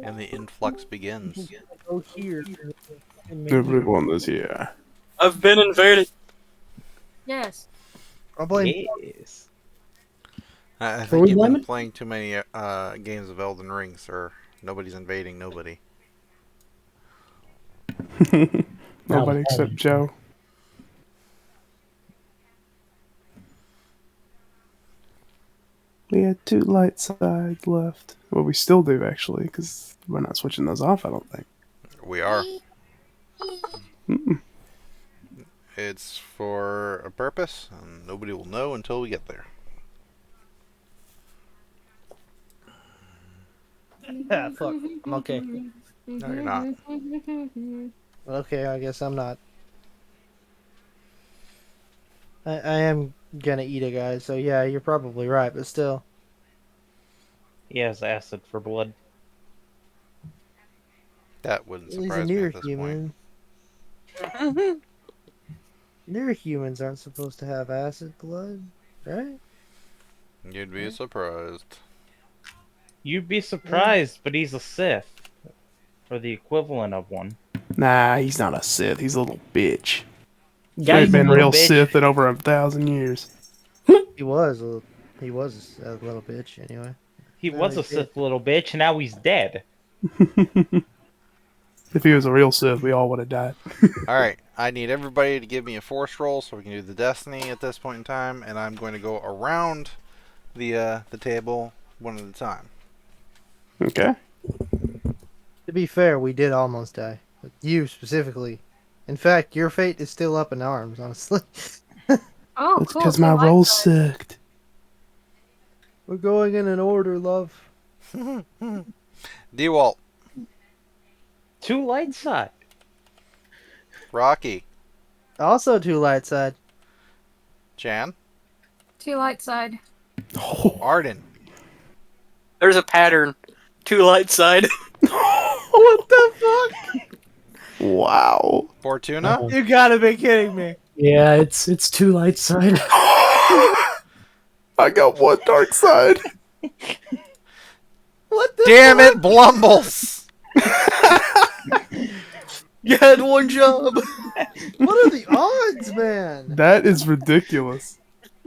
And the influx begins. Go here. Everyone is here. I've been invaded. Yes. I'll blame. Yes. I Are think we you've been blaming? playing too many games of Elden Ring, sir. Nobody's invading nobody. Nobody except Joe. We had 2 light sides left. Well, we still do, actually, because we're not switching those off, I don't think. We are. Mm-mm. It's for a purpose, and nobody will know until we get there. Ah, fuck. I'm okay. No, you're not. Okay, I guess I'm not. I am gonna eat a guy, so yeah, you're probably right, but still. He has acid for blood. That wouldn't He's a surprise me near at this human. Near humans aren't supposed to have acid blood, right? point. You'd be surprised. You'd be surprised, but he's a Sith. Or the equivalent of one. Nah, he's not a Sith. He's a little bitch. He Guys, ain't been little real bitch. Sith in over 1,000 years. He was a little bitch anyway. He No, was he a Sith little bitch, and now he's dead. If he was a real Sith, we all would have died. Alright, I need everybody to give me a force roll so we can do the destiny at this point in time, and I'm going to go around the table one at a time. Okay. To be fair, we did almost die. But you specifically. In fact, your fate is still up in arms, honestly. Oh, That's cool. because so my light roll side. sucked. We're going in an order, love. DeWalt, 2 light side. Rocky, Also 2 light side. Chan, 2 light side. Arden. There's a pattern. 2 light side. What the fuck? Wow. Bortuna, You gotta be kidding me. Yeah, it's 2 light side. I got 1 dark side. What the damn it, Blumbles! You had one job. What are the odds, man? That is ridiculous.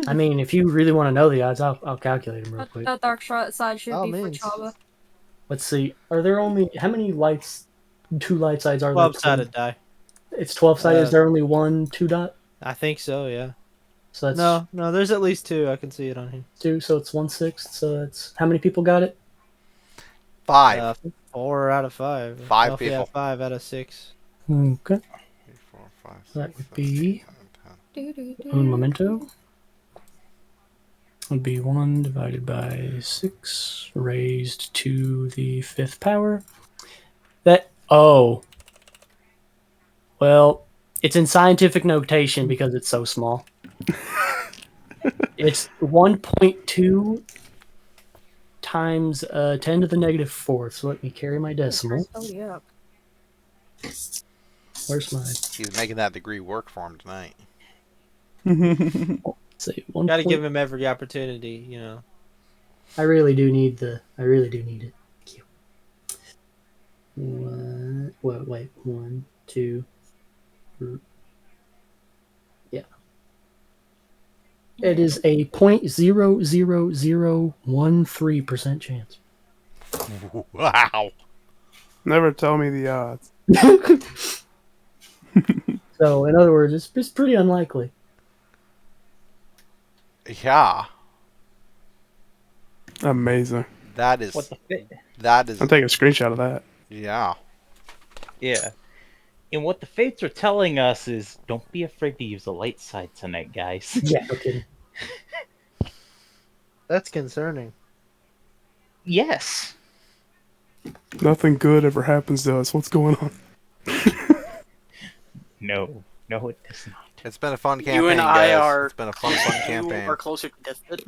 I mean, if you really want to know the odds, I'll calculate them real quick. That dark side should All be means. for Chabba. Let's see. Are there only how many lights? 2 light sides are there? 12-sided die. It's 12-sided. Is there only 1 2 dot? I think so, yeah. So that's No, there's at least 2. I can see it on here. 2. So it's 1/6. So that's how many people got it? 5. 4 out of 5. 5 Yeah, people. 5 out of 6. Okay. 3, 4, 5, 6, That would 7, be 8, 9, 10. un momento. Would be 1 divided by 6 raised to the 5th power. Well, it's in scientific notation because it's so small. It's 1.2 times 10 to the negative 4th. So let me carry my decimal. Oh, yeah. Where's my... He's making that degree work for him tonight. Say 1. Gotta give him every opportunity, you know. I really do need it. Thank you. Wait. 1, 2. Yeah. It is a 0.00013% chance. Wow. Never tell me the odds. So, in other words, it's pretty unlikely. Yeah. Amazing. That is. What the fit? That is. I'll take a screenshot of that. Yeah. Yeah. And what the fates are telling us is, don't be afraid to use the light side tonight, guys. Yeah, no kidding. That's concerning. Yes. Nothing good ever happens to us. What's going on? No, it does not. It's been a fun campaign, You and guys. I are. It's been a fun You campaign. are closer to deathbed.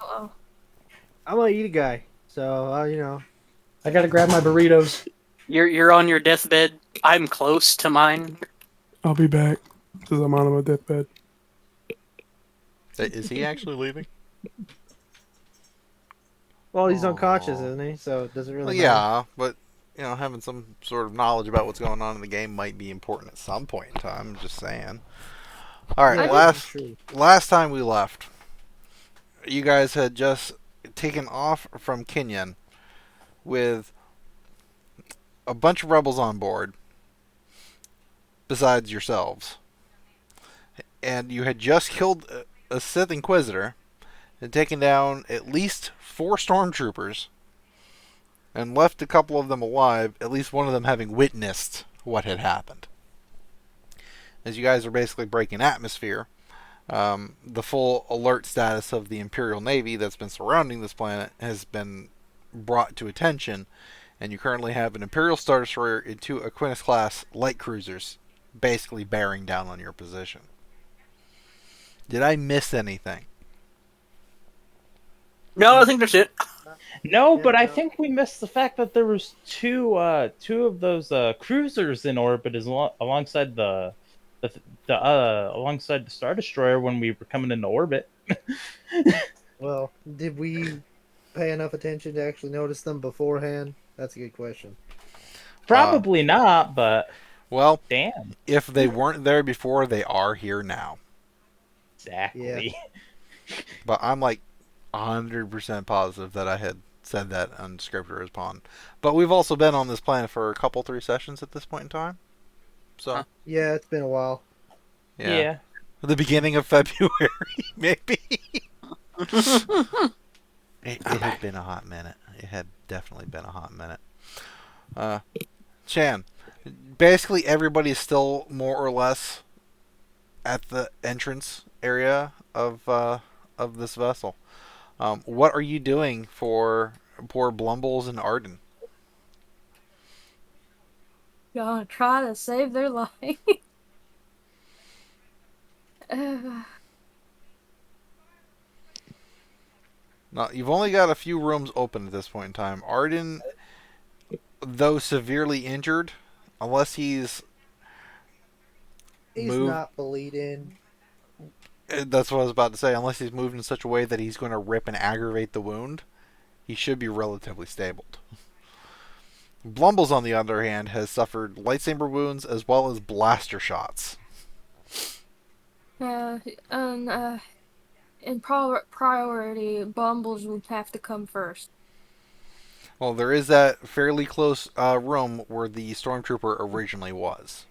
Uh-oh. I'm gonna eat a guy, so you know. I gotta grab my burritos. You're on your deathbed. I'm close to mine. I'll be back. Says I'm on my deathbed. Is he actually leaving? Well, he's unconscious, Aw. isn't he? So it doesn't Well, really matter. yeah, but having some sort of knowledge about what's going on in the game might be important at some point in time. I'm just saying. All right, Yeah, last true. last time we left, you guys had just taken off from Kenyan with a bunch of rebels on board, besides yourselves, and you had just killed a Sith Inquisitor and taken down at least 4 stormtroopers and left a couple of them alive, at least one of them having witnessed what had happened. As you guys are basically breaking atmosphere, the full alert status of the Imperial Navy that's been surrounding this planet has been brought to attention, and you currently have an Imperial Star Destroyer and 2 Aquinas-class light cruisers basically bearing down on your position. Did I miss anything? No, I think that's it. No, Yeah, but I no. think we missed the fact that there was two of those cruisers in orbit alongside alongside the Star Destroyer when we were coming into orbit. Well, did we pay enough attention to actually notice them beforehand? That's a good question. Probably not, but Well, damn, if they weren't there before, they are here now. exactly. But I'm like 100% positive that I had said that on Scripture as Pawn. But we've also been on this planet for a couple, 3 sessions at this point in time. So, Huh. Yeah, it's been a while. yeah. The beginning of February, maybe. It had been a hot minute. It had definitely been a hot minute. Chan, basically everybody is still more or less at the entrance area of this vessel. What are you doing for poor Blumbles and Arden? Gonna try to save their life. Uh, Now, you've only got a few rooms open at this point in time. Arden, though severely injured, unless he's He's moved. not bleeding. That's what I was about to say. Unless he's moved in such a way that he's going to rip and aggravate the wound, he should be relatively stable. Blumbles, on the other hand, has suffered lightsaber wounds as well as blaster shots. and in priority, Bumbles would have to come first. Well, there is that fairly close room where the stormtrooper originally was.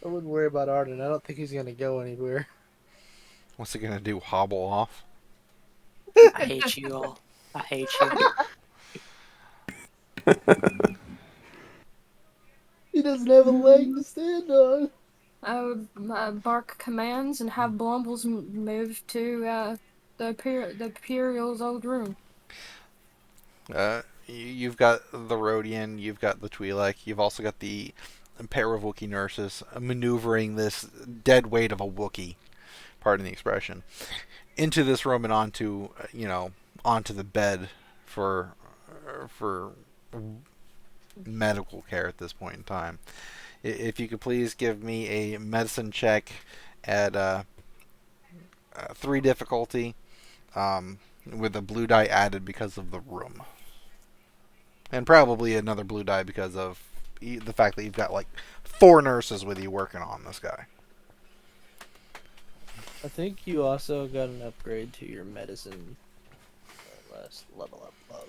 I wouldn't worry about Arden. I don't think he's gonna go anywhere. What's he going to do, hobble off? I hate you all. I hate you. He doesn't have a leg to stand on. I would bark commands and have Blumbles move to the Imperial's old room. You've got the Rhodian, you've got the Twi'lek, you've also got the pair of Wookiee nurses maneuvering this dead weight of a Wookiee, pardon the expression, into this room and onto the bed for medical care at this point in time. If you could please give me a medicine check at 3 difficulty, with a blue die added because of the room. And probably another blue die because of the fact that you've got like 4 nurses with you working on this guy. I think you also got an upgrade to your medicine. Last level up above.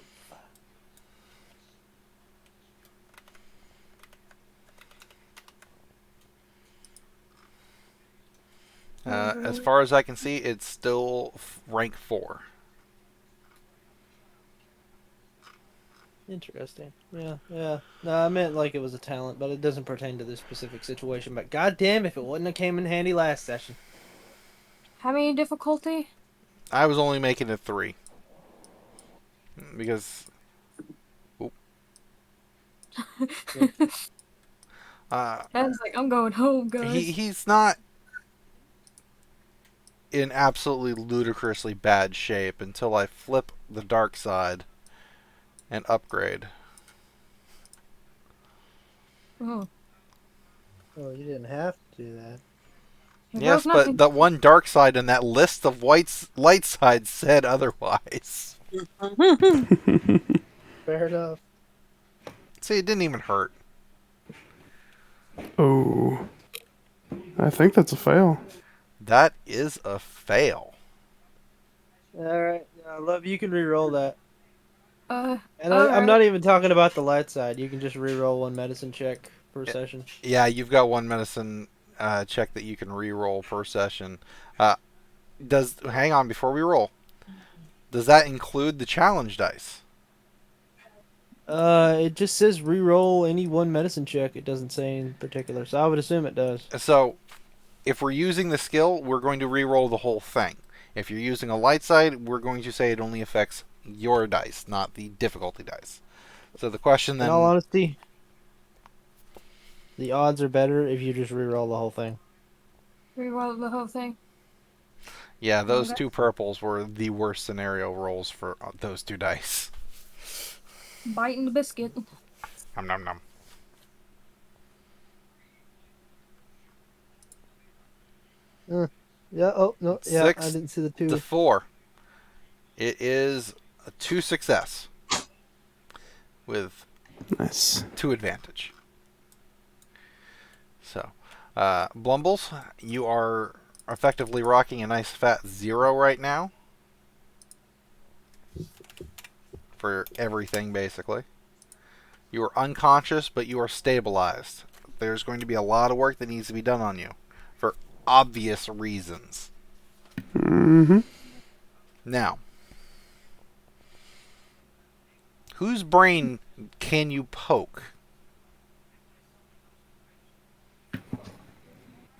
As far as I can see, it's still rank 4. Interesting. Yeah. No, I meant like it was a talent, but it doesn't pertain to this specific situation. But goddamn, if it wouldn't have came in handy last session. How many difficulty? I was only making it 3. Because... I was like, I'm going home, guys. he's not in absolutely ludicrously bad shape until I flip the dark side and upgrade. Oh. Oh, you didn't have to do that. Yes, but the one dark side in that list of light sides said otherwise. Fair enough. See, it didn't even hurt. Oh, I think that's a fail. That is a fail. Alright, Love, you can re-roll that. And I'm alright. not even talking about the light side. You can just re-roll one medicine check per session. Yeah, you've got one medicine check that you can re-roll per session. Hang on before we roll. Does that include the challenge dice? It just says re-roll any one medicine check. It doesn't say in particular, so I would assume it does. So, if we're using the skill, we're going to re-roll the whole thing. If you're using a light side, we're going to say it only affects your dice, not the difficulty dice. So the question then... In all honesty, the odds are better if you just re-roll the whole thing. Reroll the whole thing. Yeah, those Okay. two purples were the worst scenario rolls for those two dice. Biting the biscuit. Nom nom nom. Yeah, oh, no, yeah, Six I didn't see the two. to 4. It is a 2 success with Nice. 2 advantage. So, Blumbles, you are effectively rocking a nice fat 0 right now. For everything, basically. You are unconscious, but you are stabilized. There's going to be a lot of work that needs to be done on you. For obvious reasons. Mm-hmm. Now, whose brain can you poke?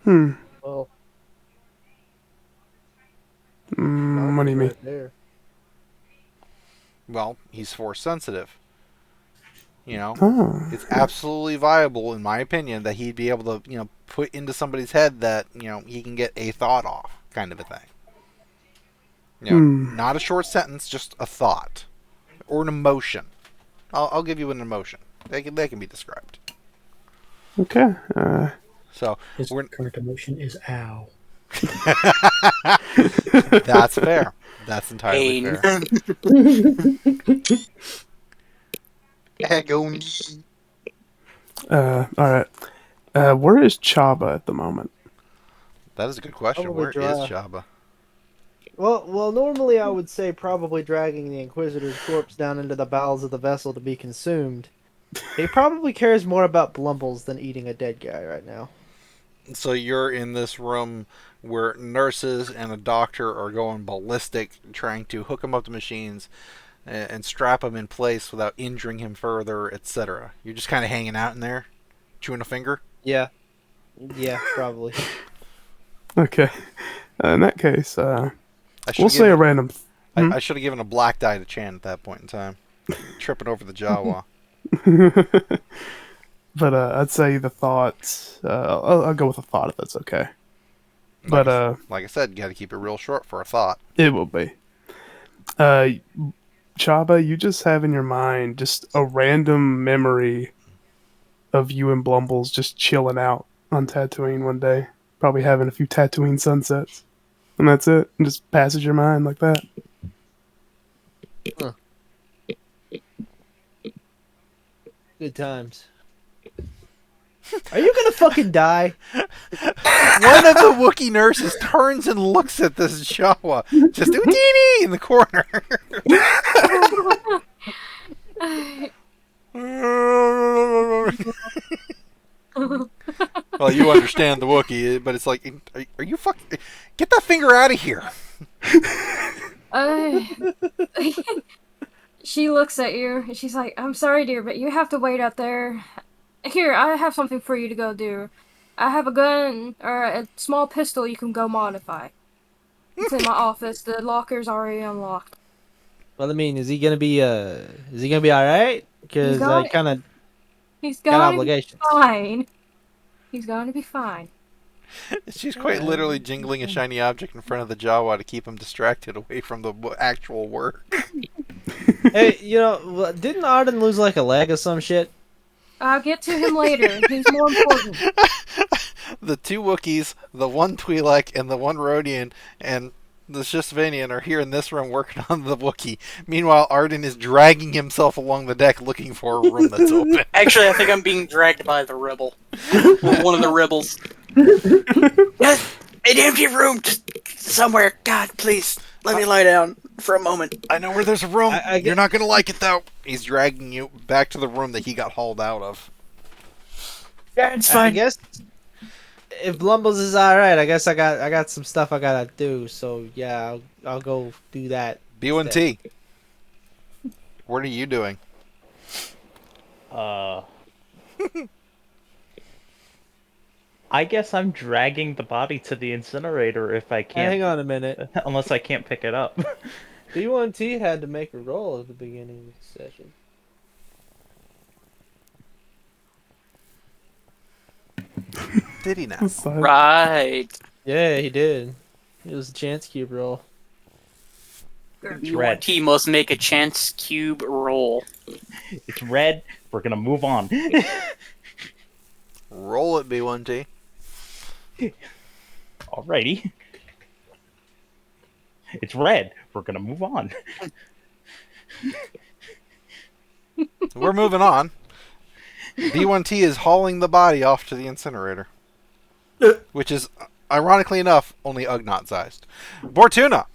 Well, What do you mean? right there. Well, he's force sensitive. You know, Oh, it's absolutely viable, in my opinion, that he'd be able to, put into somebody's head that, he can get a thought off, kind of a thing. Not a short sentence, just a thought. Or an emotion. I'll give you an emotion. They can be described. okay. So, His current emotion is ow. that's fair. That's entirely Pain. fair. Agony. All right. Where is Chaba at the moment? That is a good question. Probably Where is dry. Chabba? Well, normally I would say probably dragging the Inquisitor's corpse down into the bowels of the vessel to be consumed. He probably cares more about Blumbles than eating a dead guy right now. So you're in this room where nurses and a doctor are going ballistic, trying to hook him up to machines and strap him in place without injuring him further, etc. You're just kind of hanging out in there, chewing a finger. Yeah, probably. Okay. In that case, I we'll should've say a random. I should have given a black die to Chan at that point in time, tripping over the Jawa. But I'd say the thought. I'll go with a thought if that's okay. But Like I said, you got to keep it real short for a thought. it will be. Chaba, you just have in your mind just a random memory of you and Blumbles just chilling out on Tatooine one day, probably having a few Tatooine sunsets, and that's it. And just passes your mind like that. Good times. Are you gonna fucking die? One of the Wookiee nurses turns and looks at this Jawa, just Houdini in the corner. Well, you understand the Wookiee, but it's like, are you fucking... Get that finger out of here. She looks at you and she's like, "I'm sorry, dear, but you have to wait out there. Here, I have something for you to go do. I have a gun or a small pistol you can go modify. It's in my office. The locker's already unlocked." Well, I mean, is he gonna be all right? Because He's I got- kind of He's got gonna be obligations. fine. He's going to be fine. She's quite literally jingling a shiny object in front of the Jawa to keep him distracted away from the actual work. Hey, didn't Arden lose like a leg or some shit? I'll get to him later. He's more important. The two Wookiees, the one Twi'lek and the one Rodian, and the Shistavanen are here in this room working on the Wookiee. Meanwhile, Arden is dragging himself along the deck looking for a room that's open. Actually, I think I'm being dragged by the rebel. One of the rebels. Yes, an empty room somewhere. God, please, let me lie down for a moment. I know where there's a room. I You're not going to like it, though. He's dragging you back to the room that he got hauled out of. Yeah, it's I fine. guess if Blumbles is alright, I guess I got some stuff I gotta do. So yeah, I'll go do that. B1T. What are you doing? I guess I'm dragging the body to the incinerator if I can't. Hang on a minute. Unless I can't pick it up. B1T had to make a roll at the beginning of the session. Did he now? Right. Yeah, he did. It was a chance cube roll. It's red. He must make a chance cube roll. It's red. We're gonna move on. Roll it, B1T. Alrighty. It's red. We're gonna move on. We're moving on. B1T is hauling the body off to the incinerator. Which is, ironically enough, only Ugnaught sized. Bortuna!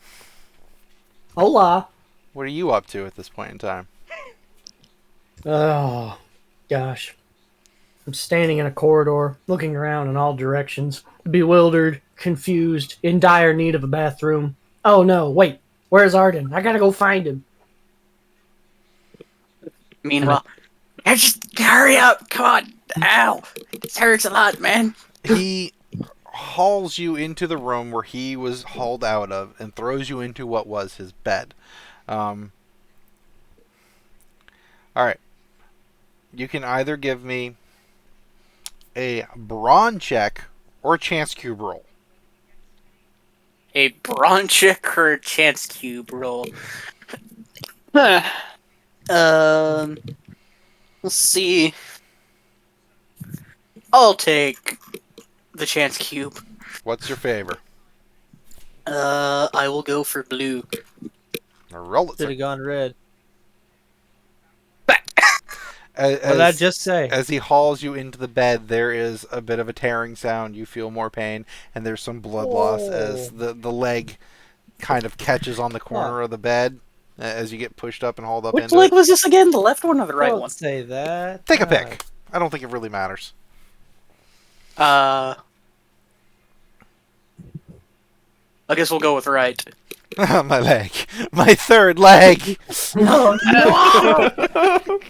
Hola. What are you up to at this point in time? Oh, gosh. I'm standing in a corridor, looking around in all directions, bewildered, confused, in dire need of a bathroom. Oh no, wait. Where's Arden? I gotta go find him. Meanwhile, just hurry up! Come on! Ow! This hurts a lot, man. He hauls you into the room where he was hauled out of and throws you into what was his bed. Alright. You can either give me a brawn check or a chance cube roll. A brawn check or a chance cube roll? Let's see. I'll take the chance cube. What's your favor? I will go for blue. Roll it, Should sir. have gone red. As, What did I just say? as he hauls you into the bed, there is a bit of a tearing sound. You feel more pain, and there's some blood loss as the leg kind of catches on the corner of the bed as you get pushed up and hauled up Which into leg it. was this again? The left one or the right Don't one? say that. Take a pick. I don't think it really matters. I guess we'll go with right. My leg. My third leg. No, no!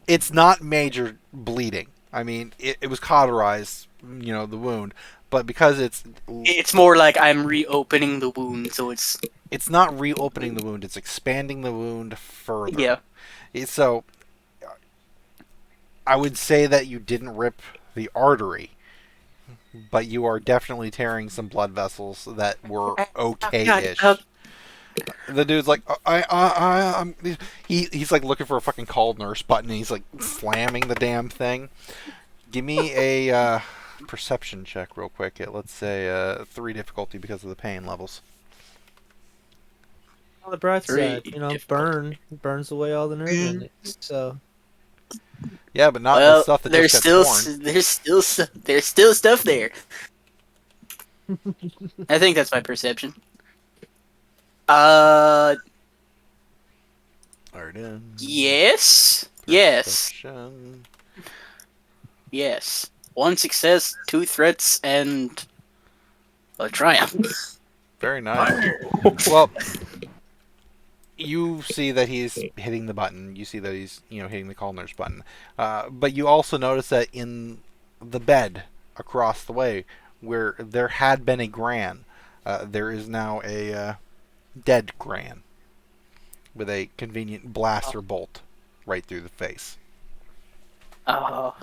It's not major bleeding. I mean, it was cauterized, the wound. But because It's more like I'm reopening the wound, so it's... it's not reopening the wound, it's expanding the wound further. Yeah. So, I would say that you didn't rip the artery, but you are definitely tearing some blood vessels that were okay-ish. The dude's like, he's like looking for a fucking call nurse button, and he's like slamming the damn thing. Give me a perception check real quick. Let's say 3 difficulty because of the pain levels. On the bright side, Difficult. burns away all the nerve endings. So Yeah, but not the stuff that there's just still got torn. there's still stuff there. I think that's my perception. Arden. Yes. Perception. Yes. 1 success, 2 threats, and a triumph. Very nice. Well, you see that he's hitting the button. You see that he's, hitting the call nurse button. But you also notice that in the bed across the way, where there had been a Gran, there is now a dead Gran with a convenient blaster bolt right through the face. Oh.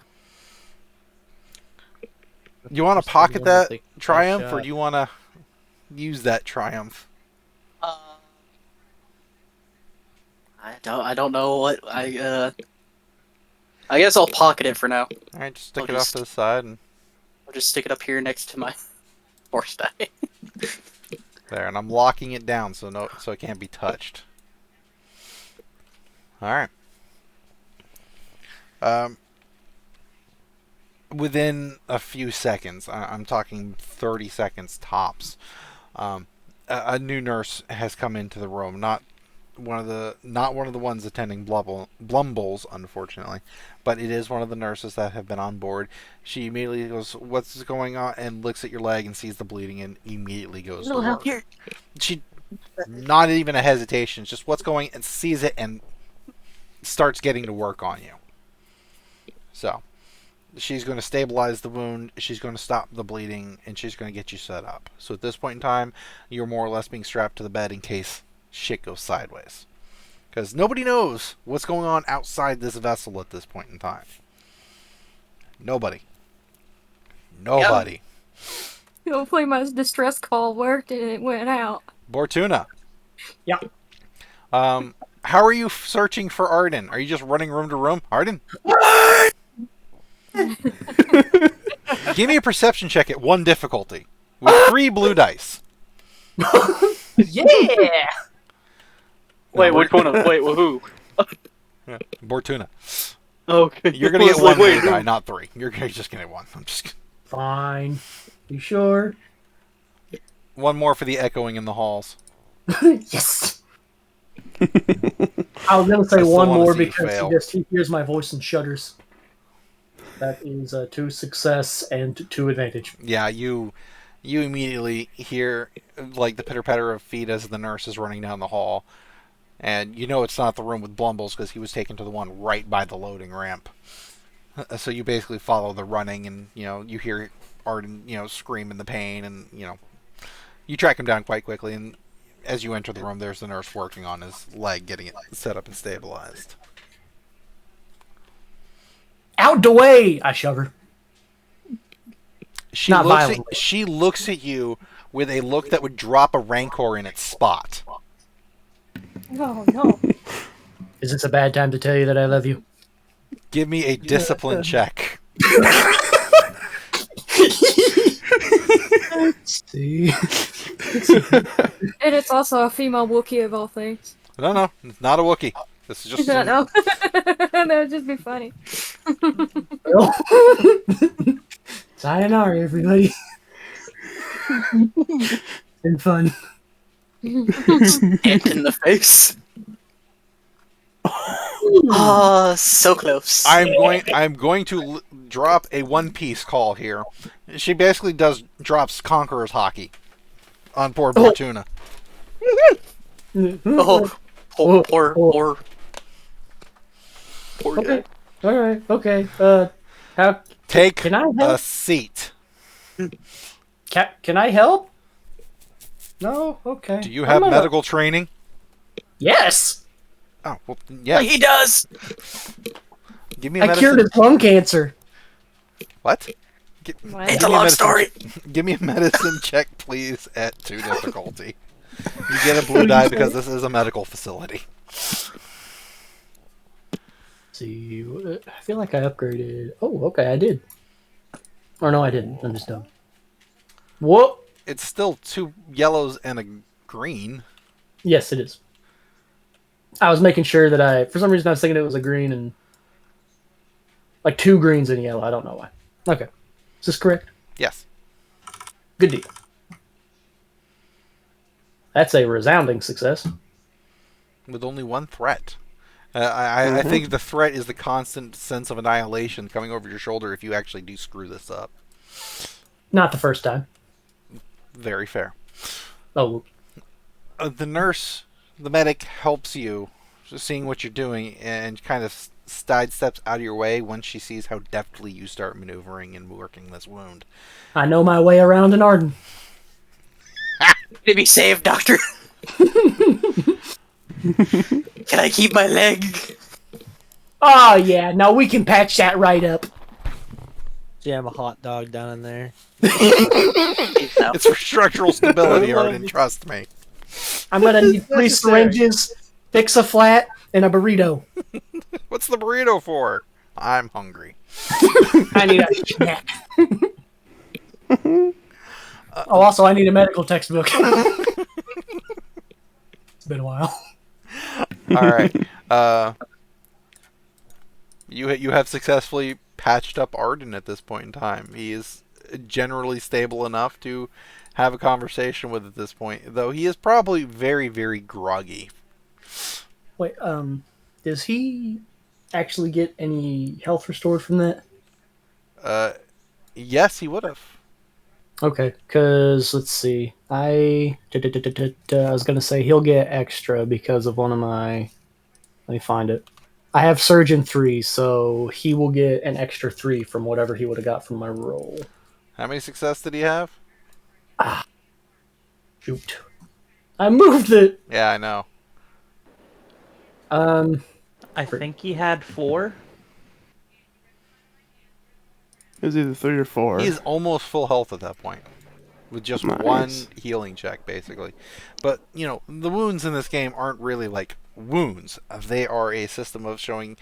You want to pocket that Take a triumph, or shot. do you want to use that triumph? I don't know what I guess I'll pocket it for now. All right, just stick I'll it off just- to the side. And I'll just stick it up here next to my horse die. There, and I'm locking it down so it can't be touched. All right. Within a few seconds, I'm talking 30 seconds tops, a new nurse has come into the room. Not one of the ones attending Blumbles, unfortunately, but it is one of the nurses that have been on board. She immediately goes, "What's going on?" and looks at your leg and sees the bleeding and immediately goes to work. Here. She, not even a hesitation, just what's going, and sees it and starts getting to work on you. So she's going to stabilize the wound, she's going to stop the bleeding, and she's going to get you set up. So at this point in time, you're more or less being strapped to the bed in case shit goes sideways. Because nobody knows what's going on outside this vessel at this point in time. Nobody. Hopefully my distress call worked and it went out. Bortuna. Yeah. How are you searching for Arden? Are you just running room to room? Arden? Give me a perception check at 1 difficulty. With 3 blue dice. Yeah. Wait, which one? Wait, who? Yeah. Bortuna. Okay. You're going to get 1 blue die, not 3. You're just going to get 1. I'm just kidding. Fine. You sure? 1 more for the echoing in the halls. Yes. I was gonna say I still one wanna more see you because fail. he hears my voice and shudders. That is 2 success and 2 advantage. Yeah, you immediately hear like the pitter patter of feet as the nurse is running down the hall, and you know it's not the room with Blumbles because he was taken to the one right by the loading ramp. So you basically follow the running, and you hear Arden scream in the pain, and you track him down quite quickly. And as you enter the room, there's the nurse working on his leg, getting it set up and stabilized. Out the way! I shove her. She Not looks violently. she looks at you with a look that would drop a rancor in its spot. Oh no. Is this a bad time to tell you that I love you? Give me a discipline check. See? And it's also a female Wookiee of all things. No, it's not a Wookiee. This is just No, no. That would just be funny. Sayonara, everybody. Been fun. Hit in the face. Ah, so close. I'm going to drop a One Piece call here. She basically drops Conqueror's hockey on poor Bortuna. Poor Okay. guy. All right. Okay. How Take can I a help? seat. Can I help? No. Okay. Do you have I'm medical training? Yes. Oh, well, yes. He does. Give me a I medicine. cured his lung cancer. What? What? It's a long story. Give me a medicine check, please, at 2 difficulty. You get a blue die because this is a medical facility. See, I feel like I upgraded. Oh, okay, I did. Or no, I didn't. I'm just dumb. Whoa. It's still 2 yellows and a green. Yes, it is. I was making sure that for some reason, I was thinking it was a green and like 2 greens and a yellow. I don't know why. Okay, is this correct? Yes. Good deal. That's a resounding success. With only 1 threat. I think the threat is the constant sense of annihilation coming over your shoulder if you actually do screw this up. Not the first time. Very fair. Oh, The nurse, the medic, helps you, seeing what you're doing, and kind of sidesteps out of your way once she sees how deftly you start maneuvering and working this wound. I know my way around an Arden. Let me save, doctor. Can I keep my leg? Oh yeah, now we can patch that right up. Jam a hot dog down in there. It's for structural stability, Arden, trust me. I'm gonna need 3 necessary. syringes, fix a flat, and a burrito. What's the burrito for? I'm hungry. I need a snack. Oh, also, I need a medical textbook. been a while. All right. You have successfully patched up Arden at this point in time. He is generally stable enough to have a conversation with at this point, though he is probably very, very groggy. Wait, does he actually get any health restored from that? Yes, he would have. Okay, because let's see. I was going to say he'll get extra because of one of my. Let me find it. I have Surgeon 3, so he will get an extra 3 from whatever he would have got from my roll. How many success did he have? Shoot. I moved it! Yeah, I know. I think he had 4. It was either 3 or 4. He is almost full health at that point, with just Nice. one healing check, basically. But, you know, the wounds in this game aren't really like wounds. They are a system of showing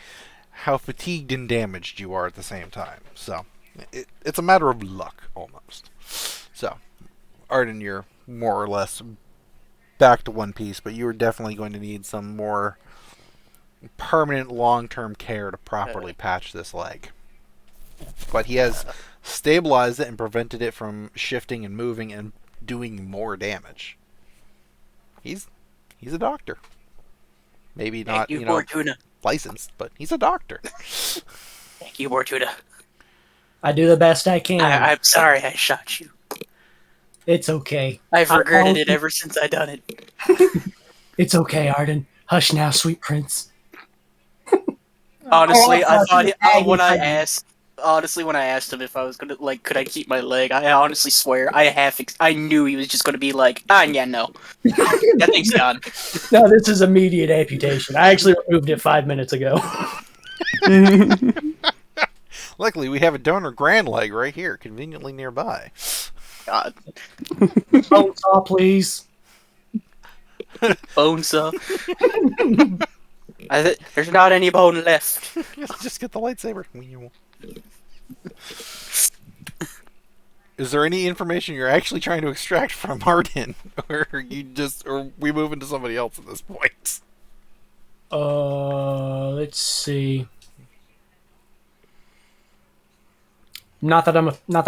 how fatigued and damaged you are at the same time. So, it's a matter of luck, almost. So, Arden, you're more or less back to one piece, but you're definitely going to need some more permanent long-term care to properly patch this leg. But he has stabilized it and prevented it from shifting and moving and doing more damage. He's a doctor. Maybe not, Thank you, Bortuna. licensed, but he's a doctor. Thank you, Bortuna. I do the best I can. I'm sorry I shot you. It's okay. I've regretted it ever since I done it. It's okay, Arden. Hush now, sweet prince. Honestly, I thought when I asked. asked him if I was gonna could I keep my leg, I honestly swear I knew he was just gonna be like, yeah, no, that thing's gone. No, this is immediate amputation. I actually removed it 5 minutes ago. Luckily, we have a donor grand leg right here, conveniently nearby. God, Bone saw, please. bone saw. There's not any bone left. Just get the lightsaber. Is there any information you're actually trying to extract from Arden, or we move into somebody else at this point? Let's see. Not that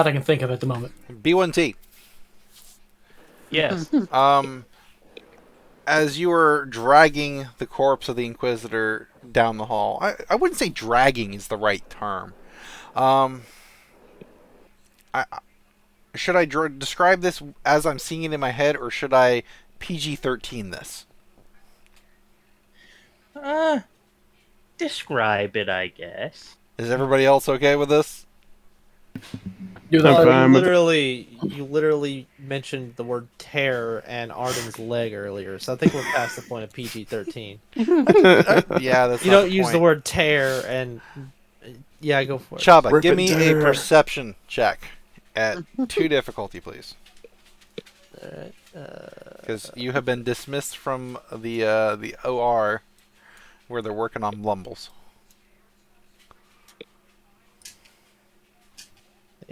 I can think of at the moment. B1T. Yes. As you are dragging the corpse of the Inquisitor down the hall, I wouldn't say dragging is the right term. Should I describe this as I'm seeing it in my head, or should I PG-13 this? Describe it, I guess. Is everybody else okay with this? I'm fine with You literally mentioned the word tear and Arden's leg earlier, so I think we're past the point of PG-13. Yeah, that's You not don't use the point. word tear and... Yeah, go for it. Chaba, Rip give it me a down. perception check at 2 difficulty, please. Alright, Because you have been dismissed from the OR where they're working on Blumbles.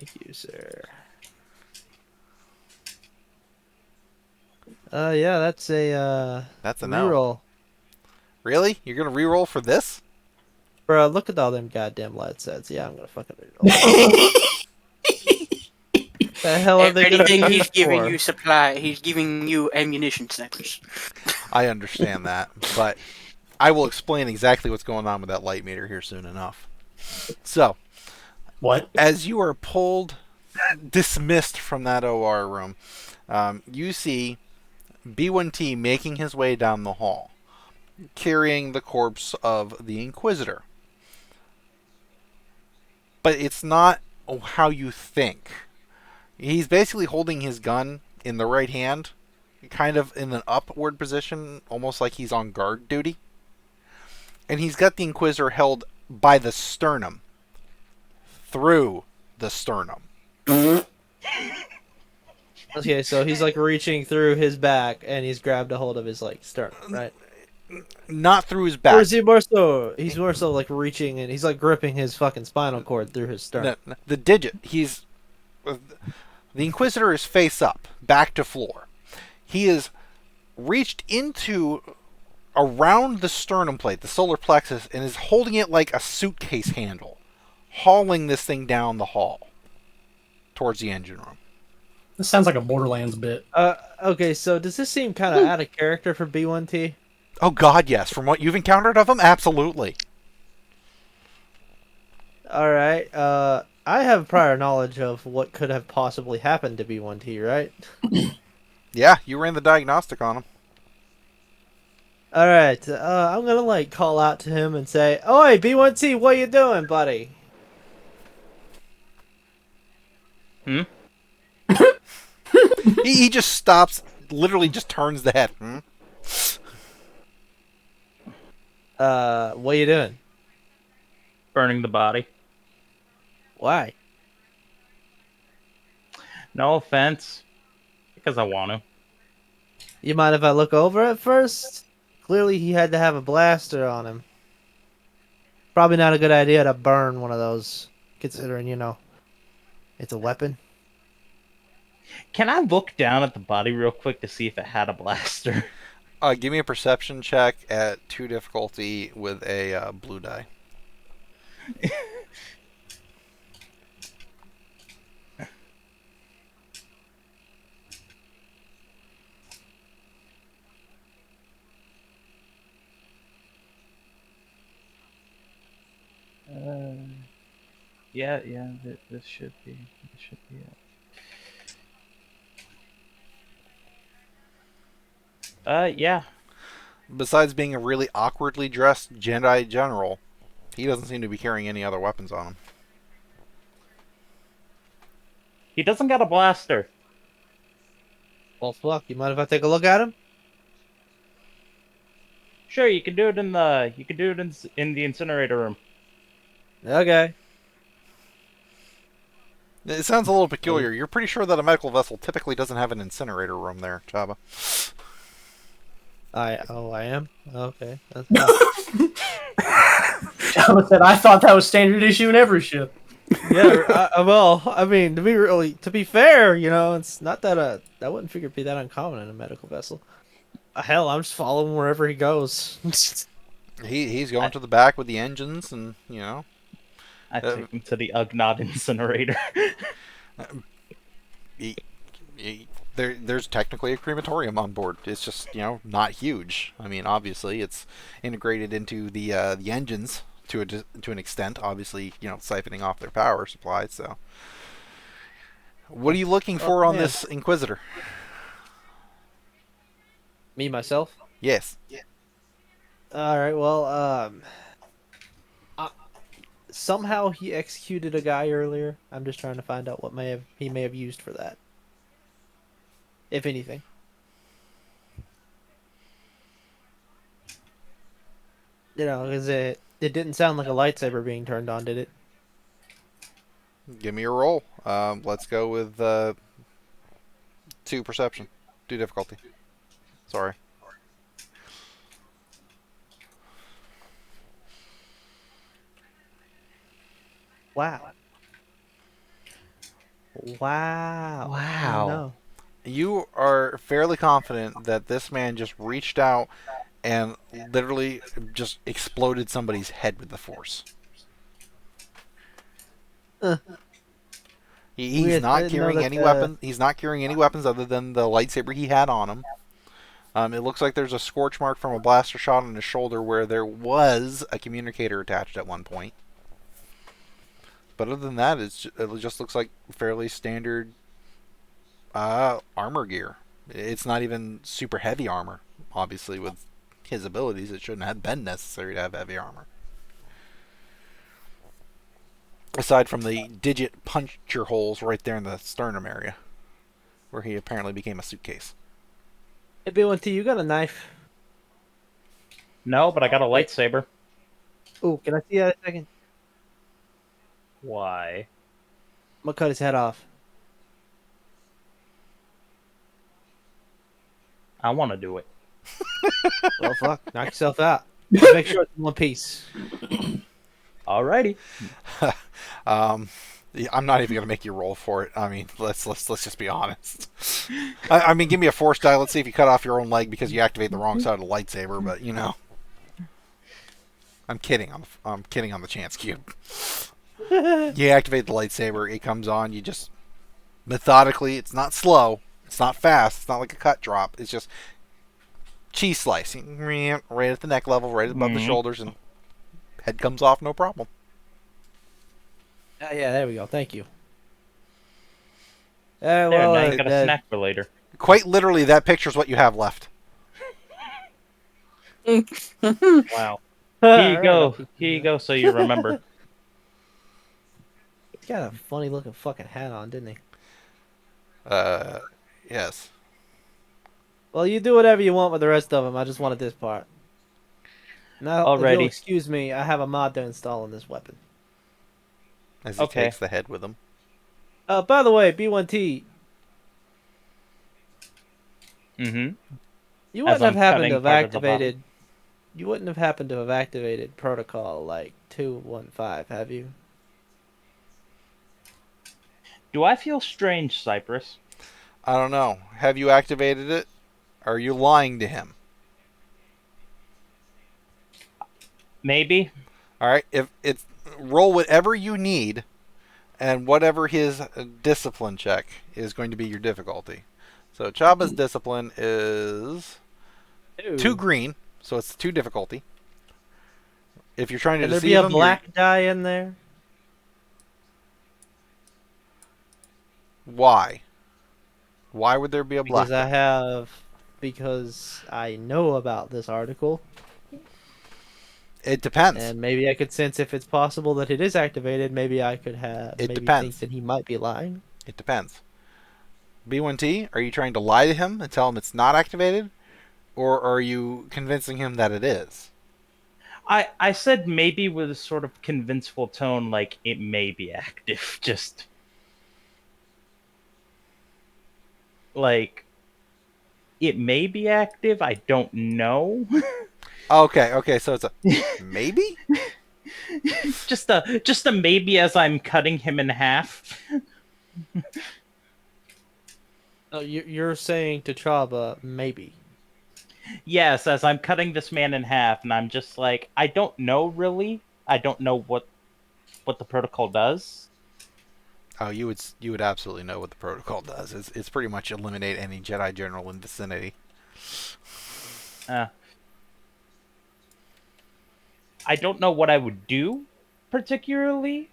thank you, sir. Yeah, that's a That's a no. reroll. Really? You're gonna reroll for this? Bro, look at all them goddamn light sets. Yeah, I'm gonna fucking reroll. The hell are they gonna Anything be he's giving for? you supply, he's giving you ammunition snipers. I understand that, but I will explain exactly what's going on with that light meter here soon enough. So, What? as you are dismissed from that OR room, you see B1T making his way down the hall, carrying the corpse of the Inquisitor. But it's not how you think. He's basically holding his gun in the right hand, kind of in an upward position, almost like he's on guard duty. And he's got the Inquisitor held by the sternum. Through the sternum. Okay, so he's like reaching through his back and he's grabbed a hold of his like sternum, right? Not through his Or back. is he more so? He's more so like reaching and he's like gripping his fucking spinal cord through his sternum. No, the digit. The Inquisitor is face up, back to floor. He is reached into around the sternum plate, the solar plexus, and is holding it like a suitcase handle, hauling this thing down the hall towards the engine room. This sounds like a Borderlands bit. Okay, so does this seem kind of out of character for B1T? Oh God, yes. From what you've encountered of them, absolutely. All right. I have prior knowledge of what could have possibly happened to B1T, right? Yeah, you ran the diagnostic on him. All right. I'm gonna like call out to him and say, "Oi, B1T, what you doing, buddy?" Hmm? He just stops, literally just turns the head. What you doing? Burning the body. Why? No offense. Because I want to. You mind if I look over it first? Clearly, he had to have a blaster on him. Probably not a good idea to burn one of those, considering, it's a weapon. Can I look down at the body real quick to see if it had a blaster? Give me a perception check at 2 difficulty with a blue die. Yeah, this should be it. Yeah. Besides being a really awkwardly dressed Jedi general, he doesn't seem to be carrying any other weapons on him. He doesn't got a blaster. Well, fuck. You mind if I take a look at him? Sure, you can do it in the incinerator room. Okay. It sounds a little peculiar. You're pretty sure that a medical vessel typically doesn't have an incinerator room there, Chabba. I am? Okay. That's Jabba said, I thought that was standard issue in every ship. yeah, well, I mean, to be fair, it's not that I wouldn't figure it'd be that uncommon in a medical vessel. Hell, I'm just following wherever he goes. He's going to the back with the engines, and I take him to the Ugnaught incinerator. There's technically a crematorium on board. It's just not huge. I mean, obviously it's integrated into the engines to an extent. Obviously, siphoning off their power supply. So, what are you looking for on this Inquisitor? Me, myself? Yes. Alright, well, somehow he executed a guy earlier. I'm just trying to find out what he may have used for that. If anything. Because it didn't sound like a lightsaber being turned on, did it? Give me a roll. Let's go with 2 perception. 2 difficulty. Sorry. Wow. Wow. No. You are fairly confident that this man just reached out and literally just exploded somebody's head with the Force. He's Weird. I not didn't know carrying that, any weapons. He's not carrying any weapons other than the lightsaber he had on him. It looks like there's a scorch mark from a blaster shot on his shoulder where there was a communicator attached at one point. But other than that, it just looks like fairly standard armor gear. It's not even super heavy armor. Obviously, with his abilities, it shouldn't have been necessary to have heavy armor. Aside from the digit puncture holes right there in the sternum area, where he apparently became a suitcase. Hey, B1T, you got a knife? No, but I got a lightsaber. Ooh, can I see that a second? Why? I'm gonna cut his head off. I want to do it. Well, fuck. Knock yourself out. Make sure it's in one piece. Alrighty. I'm not even gonna make you roll for it. I mean, let's just be honest. I mean, give me a force die. Let's see if you cut off your own leg because you activate the wrong side of the lightsaber. But you know, I'm kidding. I'm kidding on the chance cube. You activate the lightsaber. It comes on. You just methodically. It's not slow. It's not fast. It's not like a cut drop. It's just cheese slicing right at the neck level, right above the shoulders, and head comes off. No problem. Yeah, there we go. Thank you. There, Well, now you got a snack for later. Quite literally, that picture's what you have left. Wow. Here you go. Here you go, so you remember. He's got a funny looking fucking hat on, didn't he? Yes. Well, you do whatever you want with the rest of them. I just wanted this part. Now, if Alrighty. you'll excuse me, I have a mod to install on this weapon. As he takes the head with him. By the way, B1T, Mm-hmm. you wouldn't I'm have happened cutting to have part of the body. activated. You wouldn't have happened to have activated protocol like 215, have you? Do I feel strange, Cypress? I don't know. Have you activated it? Are you lying to him? Maybe. All right. If it's roll whatever you need, and whatever his discipline check is going to be your difficulty. So Chabba's discipline is 2 green, so it's 2 difficulty. If you're trying to Can there deceive be a him, black die in there? why? Why would there be a black? Because I know about this article, It depends. and maybe I could sense if it's possible that it is activated. Maybe I could It think depends. that he might be lying. It depends. B1T, are you trying to lie to him and tell him it's not activated? Or are you convincing him that it is? I said maybe with a sort of convinceful tone, like it may be active. Just like it may be active. I don't know. Okay, so it's a maybe? just a maybe as I'm cutting him in half. Oh, you're saying to Chaba, maybe. Yes, as I'm cutting this man in half, and I'm just like, I don't know really. I don't know what the protocol does. Oh, you would absolutely know what the protocol does. It's pretty much eliminate any Jedi General in vicinity. I don't know what I would do particularly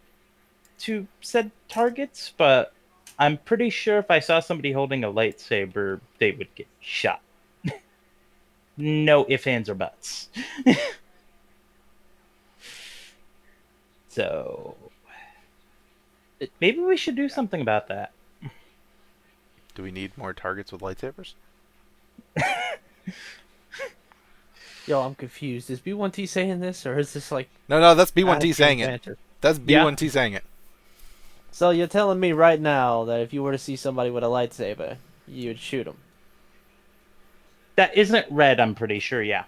to said targets, but I'm pretty sure if I saw somebody holding a lightsaber, they would get shot. No ifs, ands, or buts. So maybe we should do something about that. Do we need more targets with lightsabers? Yo, I'm confused. Is B1T saying this, or is this like... No, that's B1T saying it. banter? That's B1T saying it. So you're telling me right now that if you were to see somebody with a lightsaber, you'd shoot them? That isn't red, I'm pretty sure, yeah.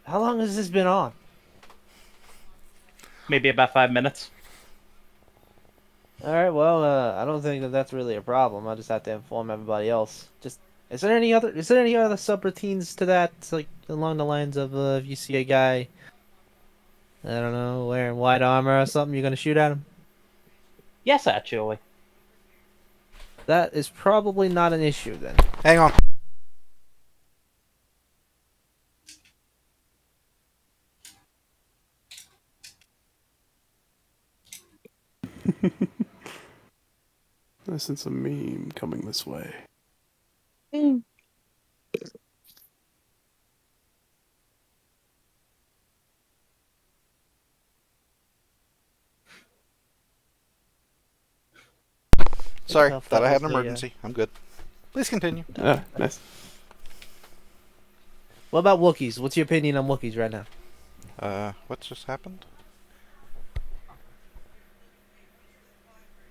How long has this been on? Maybe about 5 minutes. All right, well, I don't think that that's really a problem. I just have to inform everybody else. Just is there any other subroutines to that? It's like along the lines of if you see a guy, I don't know, wearing white armor or something, you're gonna shoot at him. Yes, actually. That is probably not an issue then. Hang on. I sense a meme coming this way. Sorry, How thought I had far an is the, emergency. I'm good. Please continue. Ah, nice. What about Wookiees? What's your opinion on Wookiees right now? What just happened?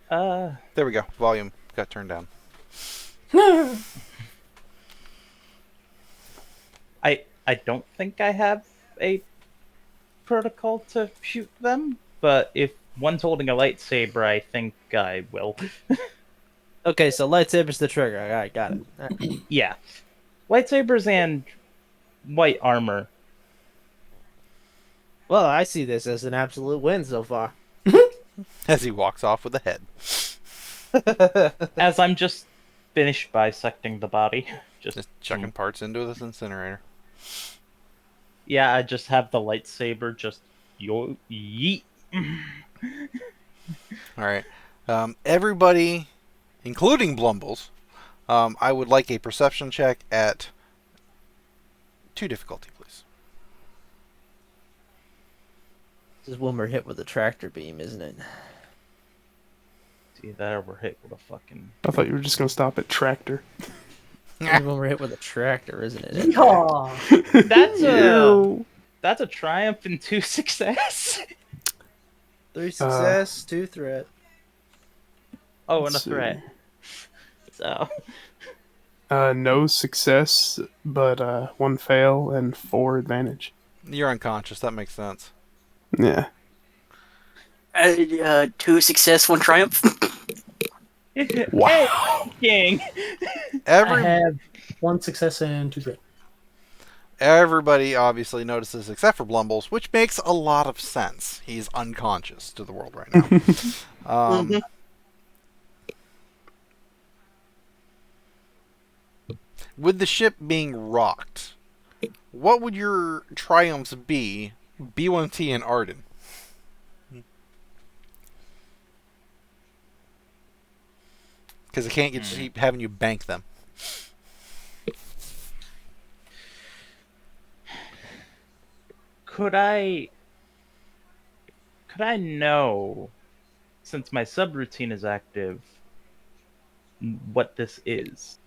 There we go. Volume got turned down. I don't think I have a protocol to shoot them, but if one's holding a lightsaber, I think I will. Okay, so lightsaber's the trigger. All right, got it. All right. Yeah. Lightsabers and white armor. Well, I see this as an absolute win so far. As he walks off with the head. As I'm just finished bisecting the body. Just chucking parts into this incinerator. Yeah, I just have the lightsaber just yeet. Alright. Everybody, including Blumbles, I would like a perception check at 2 difficulty, please. This is when we're hit with a tractor beam, isn't it? See that, or we're hit with a fucking... I thought you were just gonna stop at tractor. This is when we're hit with a tractor, isn't it? Yeehaw! That's a triumph and 2 success. 3 success, 2 threat. Oh, and a Let's see. threat. So, No success, but 1 fail and 4 advantage. You're unconscious, that makes sense. Yeah. 2 success, 1 triumph. Wow. king. I have 1 success and 2 threat. Everybody obviously notices except for Blumbles, which makes a lot of sense. He's unconscious to the world right now. With the ship being rocked, what would your triumphs be, B1T and Arden? Because I can't keep having you bank them. Could I know, since my subroutine is active, what this is?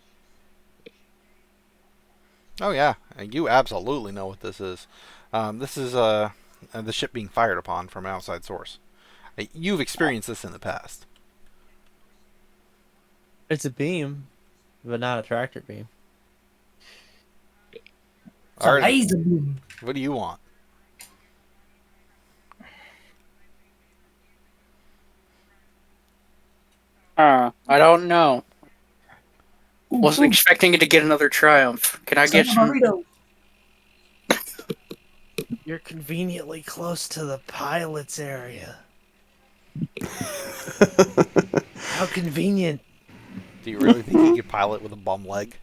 Oh yeah, you absolutely know what this is. This is the ship being fired upon from an outside source. You've experienced this in the past. It's a beam, but not a tractor beam. It's a Arden, laser beam. what do you want? I don't know. Wasn't expecting it to get another triumph. Can I get some? Burrito. You're conveniently close to the pilot's area. How convenient. Do you really think you could pilot with a bum leg?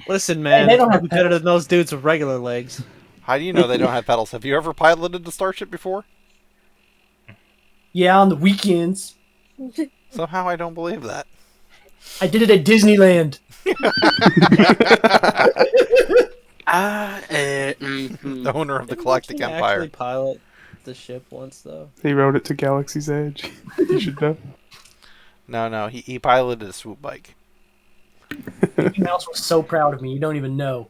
Listen, man, they don't have I'm better than those dudes with regular legs. How do you know they don't have pedals? Have you ever piloted a starship before? Yeah, on the weekends. Somehow I don't believe that. I did it at Disneyland. The owner of the Galactic Didn't he Empire. actually pilot the ship once, though? He rode it to Galaxy's Edge. You should know. No, he piloted a swoop bike. Mickey Mouse was so proud of me, you don't even know.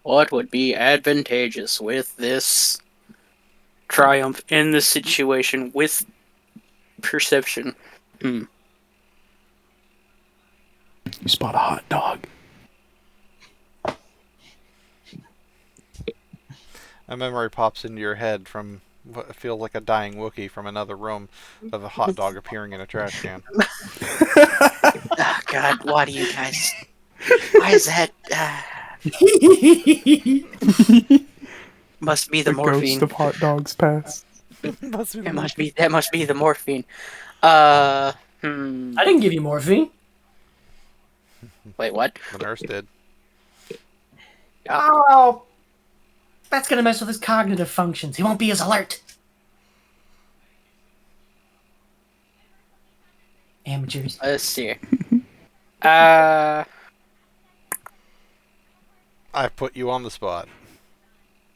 What would be advantageous with this triumph in this situation with perception? You spot a hot dog. A memory pops into your head from what feels like a dying Wookiee from another room of a hot dog appearing in a trash can. Oh, God, why do you guys... Why is that... Must be the morphine. Ghost of hot dogs past. That must be the morphine. I didn't give you morphine. Wait, what? The nurse did. Oh, that's gonna mess with his cognitive functions. He won't be as alert. Amateurs. Let's see. I put you on the spot.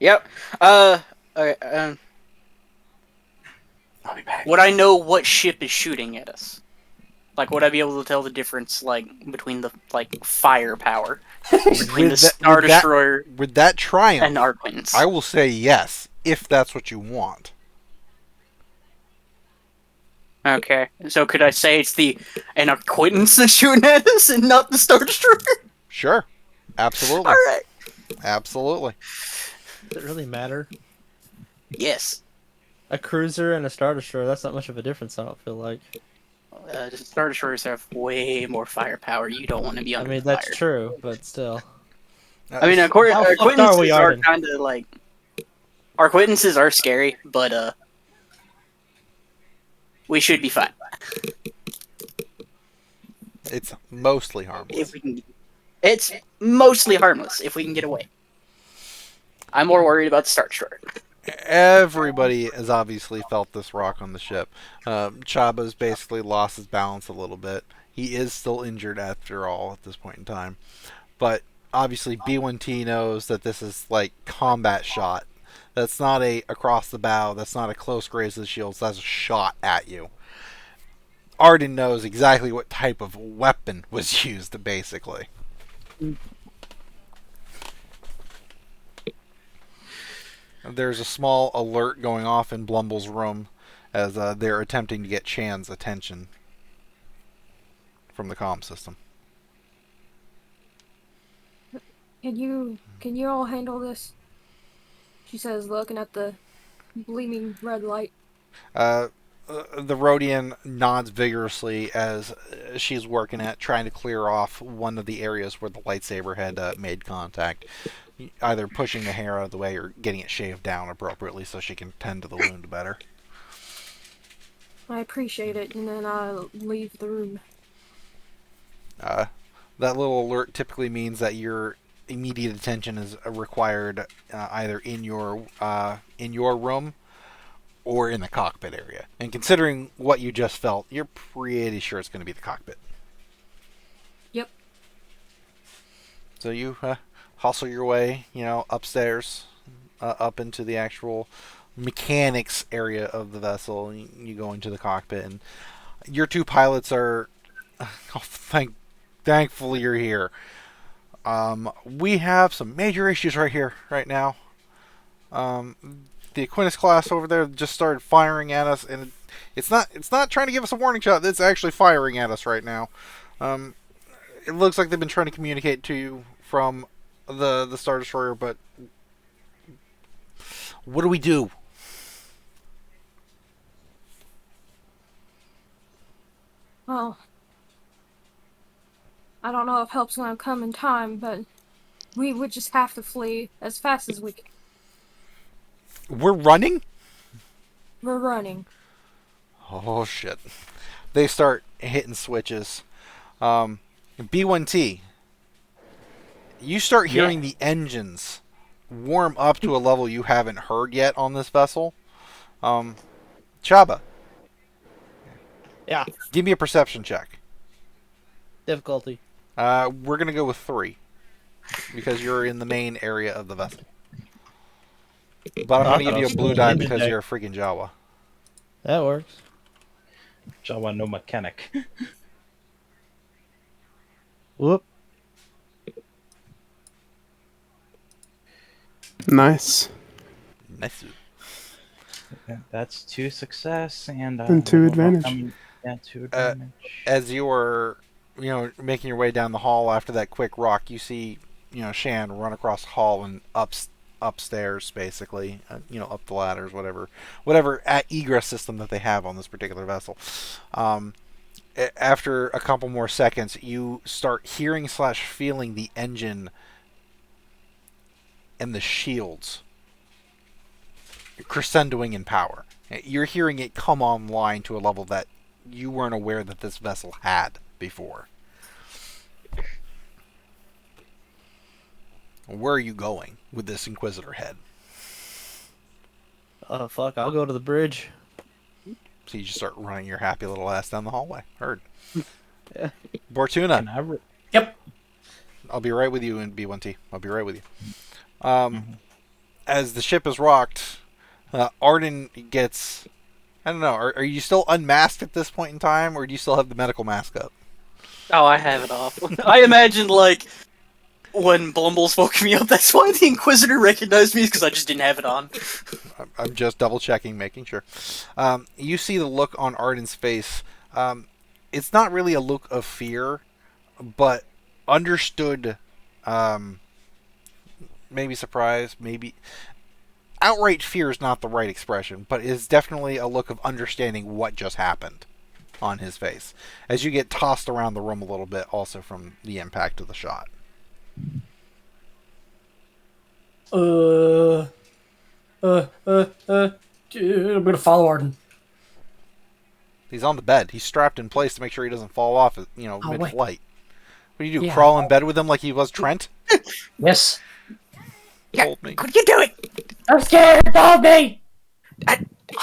Yep. Okay, I'll be back. would I know what ship is shooting at us? Like, would I be able to tell the difference, like, between the, like, firepower between the Star Destroyer With that triumph, and Arquins? I will say yes, if that's what you want. Okay, so could I say it's an acquaintance that's shooting at us and not the Star Destroyer? Sure. Absolutely. Alright. Absolutely. Does it really matter? Yes. A cruiser and a Star Destroyer, that's not much of a difference, I don't feel like. Star Destroyers have way more firepower. You don't want to be I under mean, the that's fire. true, but still. I mean, How fucked are we, acquaintances are Arden? kind of like... Our acquaintances are scary, but we should be fine. It's mostly harmless. If we can... It's mostly harmless if we can get away. I'm more worried about the Star Destroyer. Everybody has obviously felt this rock on the ship. Chabba's basically lost his balance a little bit. He is still injured after all at this point in time. But obviously B1T knows that this is like combat shot. That's not a across the bow. That's not a close graze of the shields. That's a shot at you. Arden knows exactly what type of weapon was used, basically. There's a small alert going off in Blumble's room as they're attempting to get Chan's attention from the comm system. Can you all handle this? She says, looking at the gleaming red light. The Rhodian nods vigorously as she's working at trying to clear off one of the areas where the lightsaber had made contact. Either pushing the hair out of the way or getting it shaved down appropriately so she can tend to the wound better. I appreciate it, and then I leave the room. That little alert typically means that your immediate attention is required either in your room or in the cockpit area. And considering what you just felt, you're pretty sure it's going to be the cockpit. Yep. So you hustle your way, upstairs, up into the actual mechanics area of the vessel. You go into the cockpit, and your two pilots are... thankfully you're here. We have some major issues right now. The Aquinas class over there just started firing at us, and it's not trying to give us a warning shot. It's actually firing at us right now. It looks like they've been trying to communicate to you from the Star Destroyer, but what do we do? Well, I don't know if help's gonna come in time, but we would just have to flee as fast as we can. We're running? We're running. Oh, shit. They start hitting switches. B1T, you start hearing the engines warm up to a level you haven't heard yet on this vessel. Chabba. Yeah. Give me a perception check. Difficulty. We're going to go with 3. Because you're in the main area of the vessel. But I'm going to give you a blue die because you're a freaking Jawa. That works. Jawa no mechanic. Whoop. Nice. Nice. That's 2 success and 2 advantage. Yeah, 2 advantage. As you are, making your way down the hall after that quick rock, you see, Shan run across the hall and upstairs, basically, up the ladders, whatever egress system that they have on this particular vessel. After a couple more seconds, you start hearing / feeling the engine and the shields crescendoing in power. You're hearing it come online to a level that you weren't aware that this vessel had before. Where are you going with this Inquisitor head? Oh, fuck, I'll go to the bridge. So you just start running your happy little ass down the hallway. Heard. Yeah. Bortuna. Yep. I'll be right with you in B1T. I'll be right with you. As the ship is rocked, Arden gets... I don't know. Are you still unmasked at this point in time, or do you still have the medical mask up? Oh, I have it off. I imagined, when Blumbles woke me up, that's why the Inquisitor recognized me, because I just didn't have it on. I'm just double checking, making sure. You see the look on Arden's face. It's not really a look of fear, but understood maybe surprise, maybe outright fear is not the right expression, but is definitely a look of understanding what just happened on his face as you get tossed around the room a little bit, also from the impact of the shot. I'm gonna follow Arden. He's on the bed. He's strapped in place to make sure he doesn't fall off, Oh, mid-flight. What do you do? Yeah. Crawl in bed with him like he was Trent? Yes. Told me. Could you do it? I'm scared. Dog me.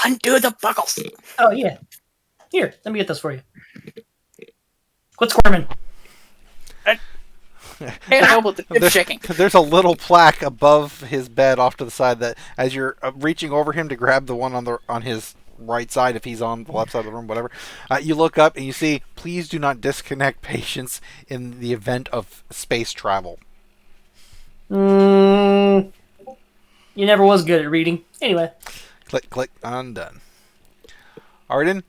Undo the buckles. Oh yeah. Here, let me get this for you. Quit squirming. Hand over the hip shaking. There's a little plaque above his bed off to the side that, as you're reaching over him to grab the one on his right side, if he's on the left side of the room, whatever, you look up and you see, please do not disconnect patients in the event of space travel. You never was good at reading. Anyway. Click, click, undone. Arden,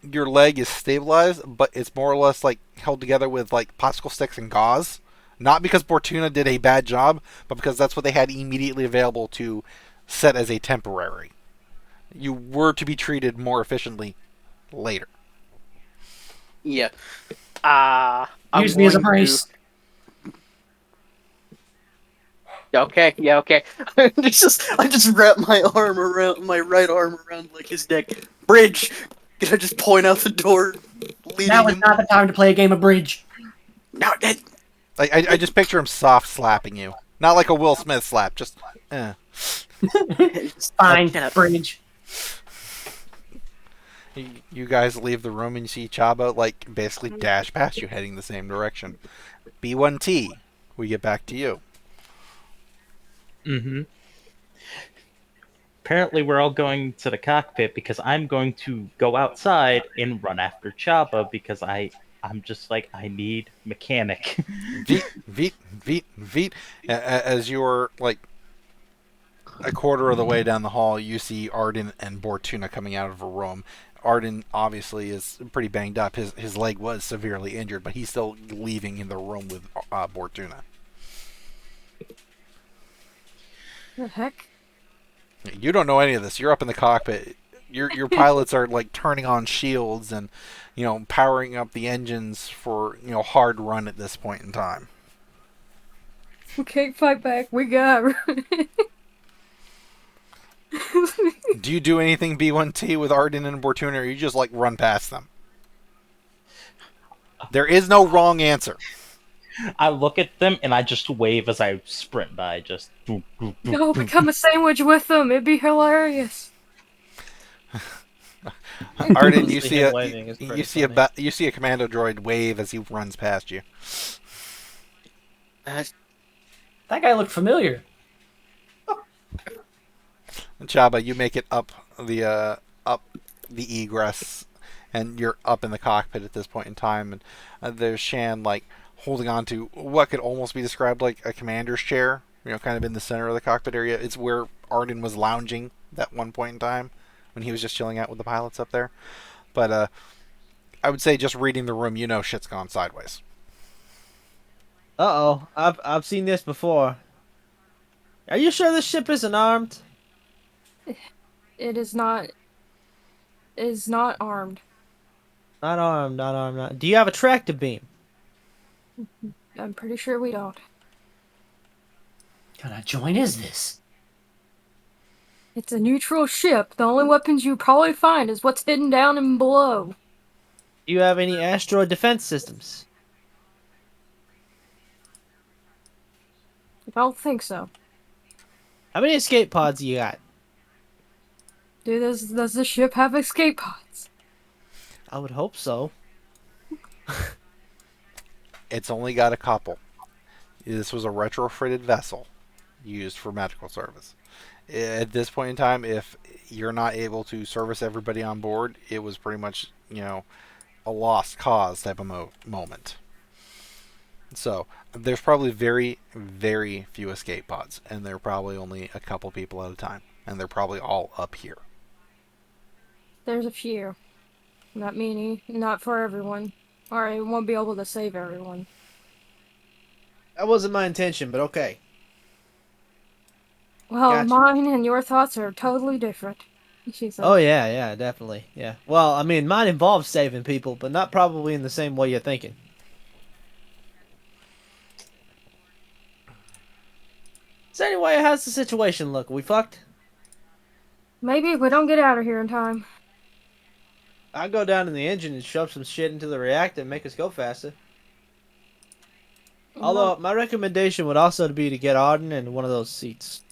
your leg is stabilized, but it's more or less like held together with like popsicle sticks and gauze. Not because Bortuna did a bad job, but because that's what they had immediately available to set as a temporary. You were to be treated more efficiently later. Yeah. Use me as a brace. Okay, yeah, okay. I just wrap my arm around my right arm around like his neck. Bridge. Can I just point out the door, leading Now is him? not the time to play a game of bridge. No, that. I just picture him soft slapping you, not like a Will Smith slap, just. Fine, bridge. You guys leave the room and you see Chabba like basically dash past you, heading the same direction. B1T, we get back to you. Mm-hmm. Apparently, we're all going to the cockpit because I'm going to go outside and run after Chabba because I'm just like, I need mechanic. Veet. As you're like a quarter of the way down the hall, you see Arden and Bortuna coming out of a room. Arden obviously is pretty banged up. His leg was severely injured, but he's still leaving in the room with Bortuna. The heck? You don't know any of this. You're up in the cockpit. Your pilots are like turning on shields and powering up the engines for hard run at this point in time. We can't fight back. We got. Do you do anything B1T with Arden and Bortuna, or you just like run past them? There is no wrong answer. I look at them and I just wave as I sprint by. Just. Go become a sandwich with them. It'd be hilarious. Arden, you Honestly, see him a waving is you pretty see funny. you see a commando droid wave as he runs past you. That guy looked familiar. And Chabba, you make it up the egress, and you're up in the cockpit at this point in time. And there's Shan like holding on to what could almost be described like a commander's chair. Kind of in the center of the cockpit area. It's where Arden was lounging that one point in time when he was just chilling out with the pilots up there. But I would say just reading the room, shit's gone sideways. Uh-oh. I've seen this before. Are you sure this ship isn't armed? It is not. Is not armed. Not armed. Do you have a tractor beam? I'm pretty sure we don't. What kind of joint is this? It's a neutral ship. The only weapons you probably find is what's hidden down and below. Do you have any asteroid defense systems? I don't think so. How many escape pods you got? Dude, does the ship have escape pods? I would hope so. It's only got a couple. This was a retrofitted vessel used for medical service. At this point in time, if you're not able to service everybody on board, it was pretty much, a lost cause type of moment. So, there's probably very, very few escape pods, and they're probably only a couple people at a time, and they're probably all up here. There's a few. Not many. Not for everyone. Or it won't be able to save everyone. That wasn't my intention, but okay. Well, Gotcha. mine and your thoughts are totally different. She said. Oh yeah, definitely. Yeah. Well, I mean, mine involves saving people, but not probably in the same way you're thinking. So anyway, how's the situation look? We fucked? Maybe if we don't get out of here in time. I'll go down in the engine and shove some shit into the reactor and make us go faster. Although, my recommendation would also be to get Arden in one of those seats.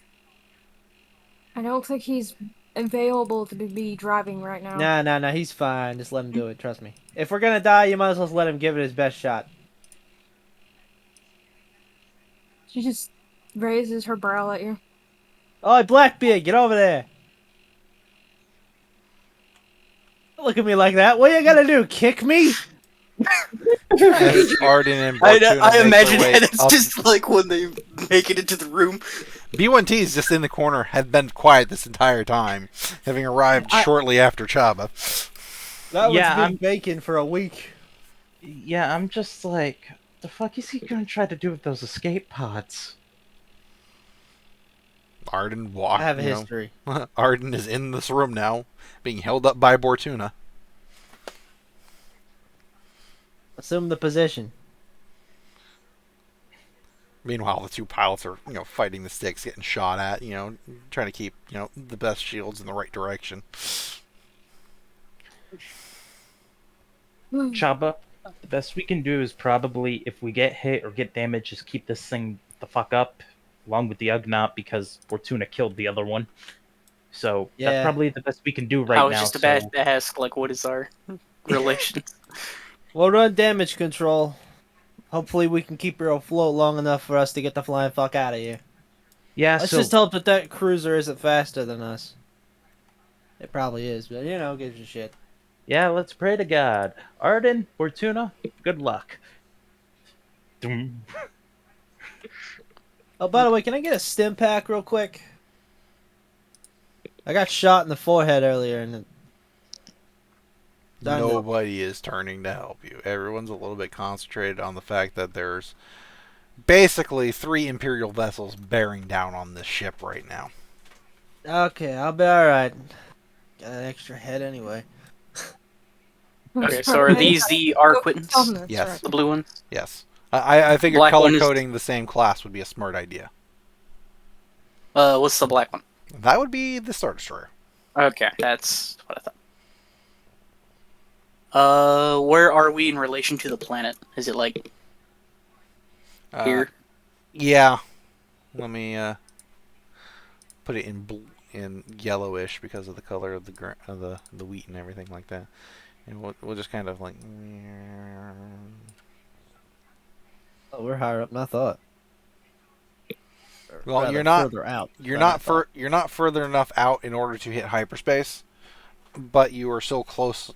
I don't think he's available to be driving right now. Nah, he's fine. Just let him do it, trust me. If we're gonna die, you might as well let him give it his best shot. She just raises her brow at you. Oi, Blackbeard, get over there! Don't look at me like that. What are you gonna do, kick me? As Arden and Bortuna I make imagine their way that it's up. just like when they make it into the room. B1T is just in the corner, had been quiet this entire time, having arrived shortly after Chabba. That was Yeah, been I'm- bacon for a week. Yeah, I'm just like, the fuck is he gonna try to do with those escape pods? Arden walked. I have a history. Arden is in this room now, being held up by Bortuna. Assume the position. Meanwhile, the two pilots are, fighting the sticks, getting shot at, trying to keep, the best shields in the right direction. Chaba, the best we can do is probably, if we get hit or get damaged, just keep this thing the fuck up, along with the Ugnaught, because Fortuna killed the other one. So Yeah. that's probably the best we can do right I now. was just about to ask, like, what is our relations? We'll run damage control. Hopefully we can keep her afloat long enough for us to get the flying fuck out of here. Yeah, Let's so just hope that cruiser isn't faster than us. It probably is, but gives a shit. yeah, let's pray to God. Arden, Fortuna, good luck. Doom. Oh, by the way, can I get a stim pack real quick? I got shot in the forehead earlier, and Done. Nobody is turning to help you. Everyone's a little bit concentrated on the fact that there's basically 3 Imperial vessels bearing down on this ship right now. okay, I'll be alright. Got an extra head anyway. Okay, so are these the Arquitans? Yes. The blue ones? Yes. I figured Black one color is- coding the same class would be a smart idea. What's the black one? That would be the Star Destroyer. Okay, that's what I thought. Where are we in relation to the planet? Is it like here? Yeah. Let me put it in yellowish because of the color of the wheat and everything like that. And we'll just kind of like. Oh, we're higher up than I thought. Or Well, rather, you're not. further out. You're than I not thought. you're not further enough out in order to hit hyperspace, but you are so close.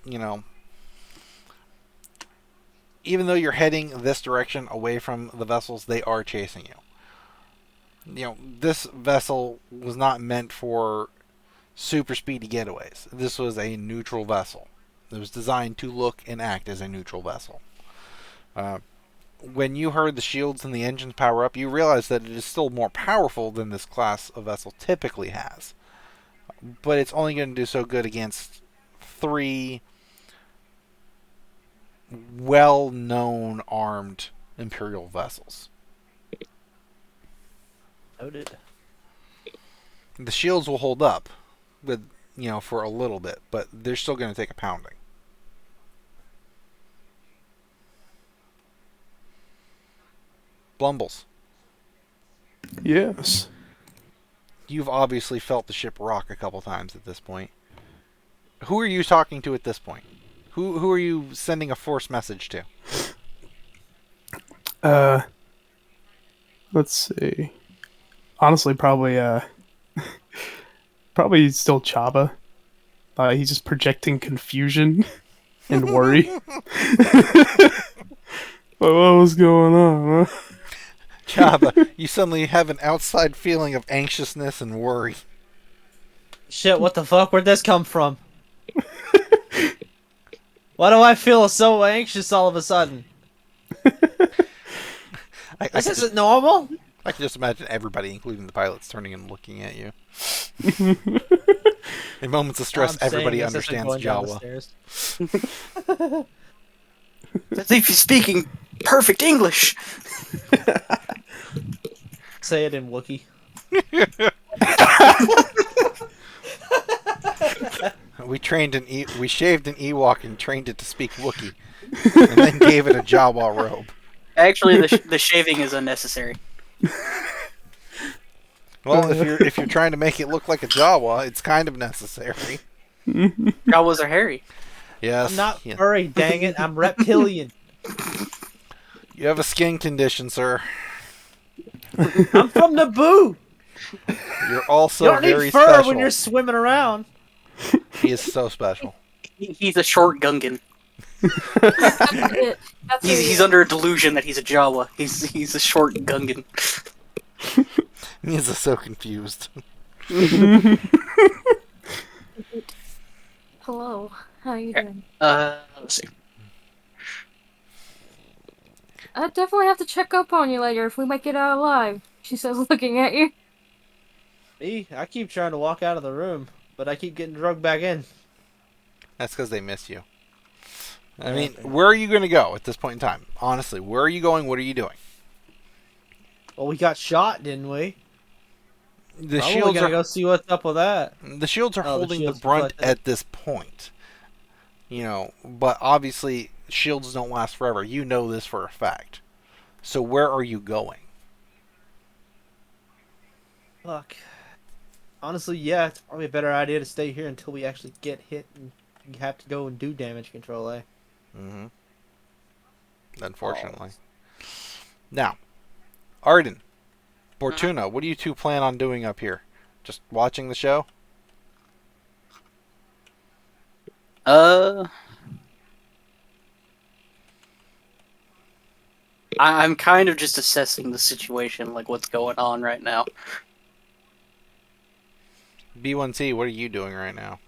Even though you're heading this direction away from the vessels, they are chasing you. This vessel was not meant for super speedy getaways. This was a neutral vessel. It was designed to look and act as a neutral vessel. When you heard the shields and the engines power up, you realize that it is still more powerful than this class of vessel typically has. But it's only going to do so good against 3 well-known armed Imperial vessels. Noted. The shields will hold up with for a little bit, but they're still going to take a pounding. Blumbles, Yes. you've obviously felt the ship rock a couple times at this point. Who are you talking to at this point? Who are you sending a force message to? Let's see. Honestly, probably probably still Chaba. He's just projecting confusion and worry. What was going on? Huh? Chabba, you suddenly have an outside feeling of anxiousness and worry. Shit, what the fuck? Where'd this come from? Why do I feel so anxious all of a sudden? This isn't normal. I can just imagine everybody, including the pilots, turning and looking at you. In moments of stress, I'm saying everybody this isn't understands going down the Jawa. stairs. As if he's speaking perfect English. Say it in Wookiee. We shaved an Ewok and trained it to speak Wookiee, and then gave it a Jawa robe. Actually, the shaving is unnecessary. Well, if you're trying to make it look like a Jawa, it's kind of necessary. Jawas are hairy. Yes. I'm not yeah. furry, dang it. I'm reptilian. You have a skin condition, sir. I'm from Naboo. You're also You don't very need fur special. when you're swimming around. He is so special. He's a short Gungan. That's it. That's it. He's under a delusion that he's a Jawa. He's a short Gungan. He's so confused. Hello. How you doing? Let's see. I definitely have to check up on you later if we make it out alive. She says, looking at you. Me, I keep trying to walk out of the room, but I keep getting drugged back in. That's because they miss you. I mean, where are you going to go at this point in time? Honestly, where are you going? What are you doing? Well, we got shot, didn't we? The I'm shields gonna are go see what's up with that. the shields are Oh, the holding the shields brunt reflected. at this point. You know, but obviously shields don't last forever. You know this for a fact. So where are you going? Look, honestly, yeah, it's probably a better idea to stay here until we actually get hit and have to go and do damage control, eh? Mm-hmm. Unfortunately. Now, Arden, Bortuna, what do you two plan on doing up here? Just watching the show? I'm kind of just assessing the situation, like what's going on right now. B1T, what are you doing right now?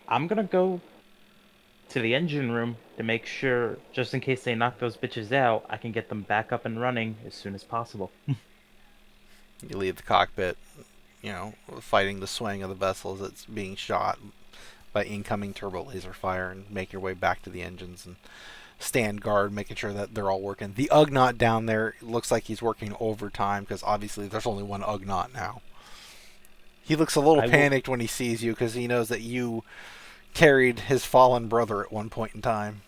I'm gonna go to the engine room to make sure, just in case they knock those bitches out, I can get them back up and running as soon as possible. You leave the cockpit, you know, fighting the swing of the vessel as it's being shot by incoming turbo laser fire, and make your way back to the engines and stand guard, making sure that they're all working. The Ugnaught down there looks like he's working overtime because obviously there's only one Ugnaught now. He looks a little panicked when he sees you because he knows that you carried his fallen brother at one point in time.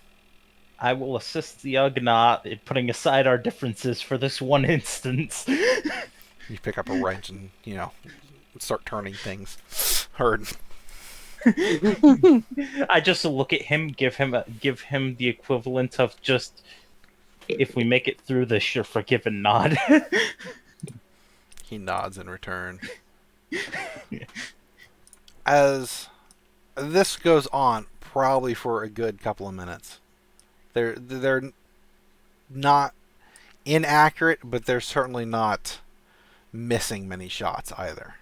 I will assist the Ugnaught in putting aside our differences for this one instance. You pick up a wrench and, you know, start turning things. Heard. I just look at him, give him the equivalent of just, if we make it through this, you're forgiven nod. He nods in return. As this goes on, probably for a good couple of minutes. They're not inaccurate, but they're certainly not missing many shots either.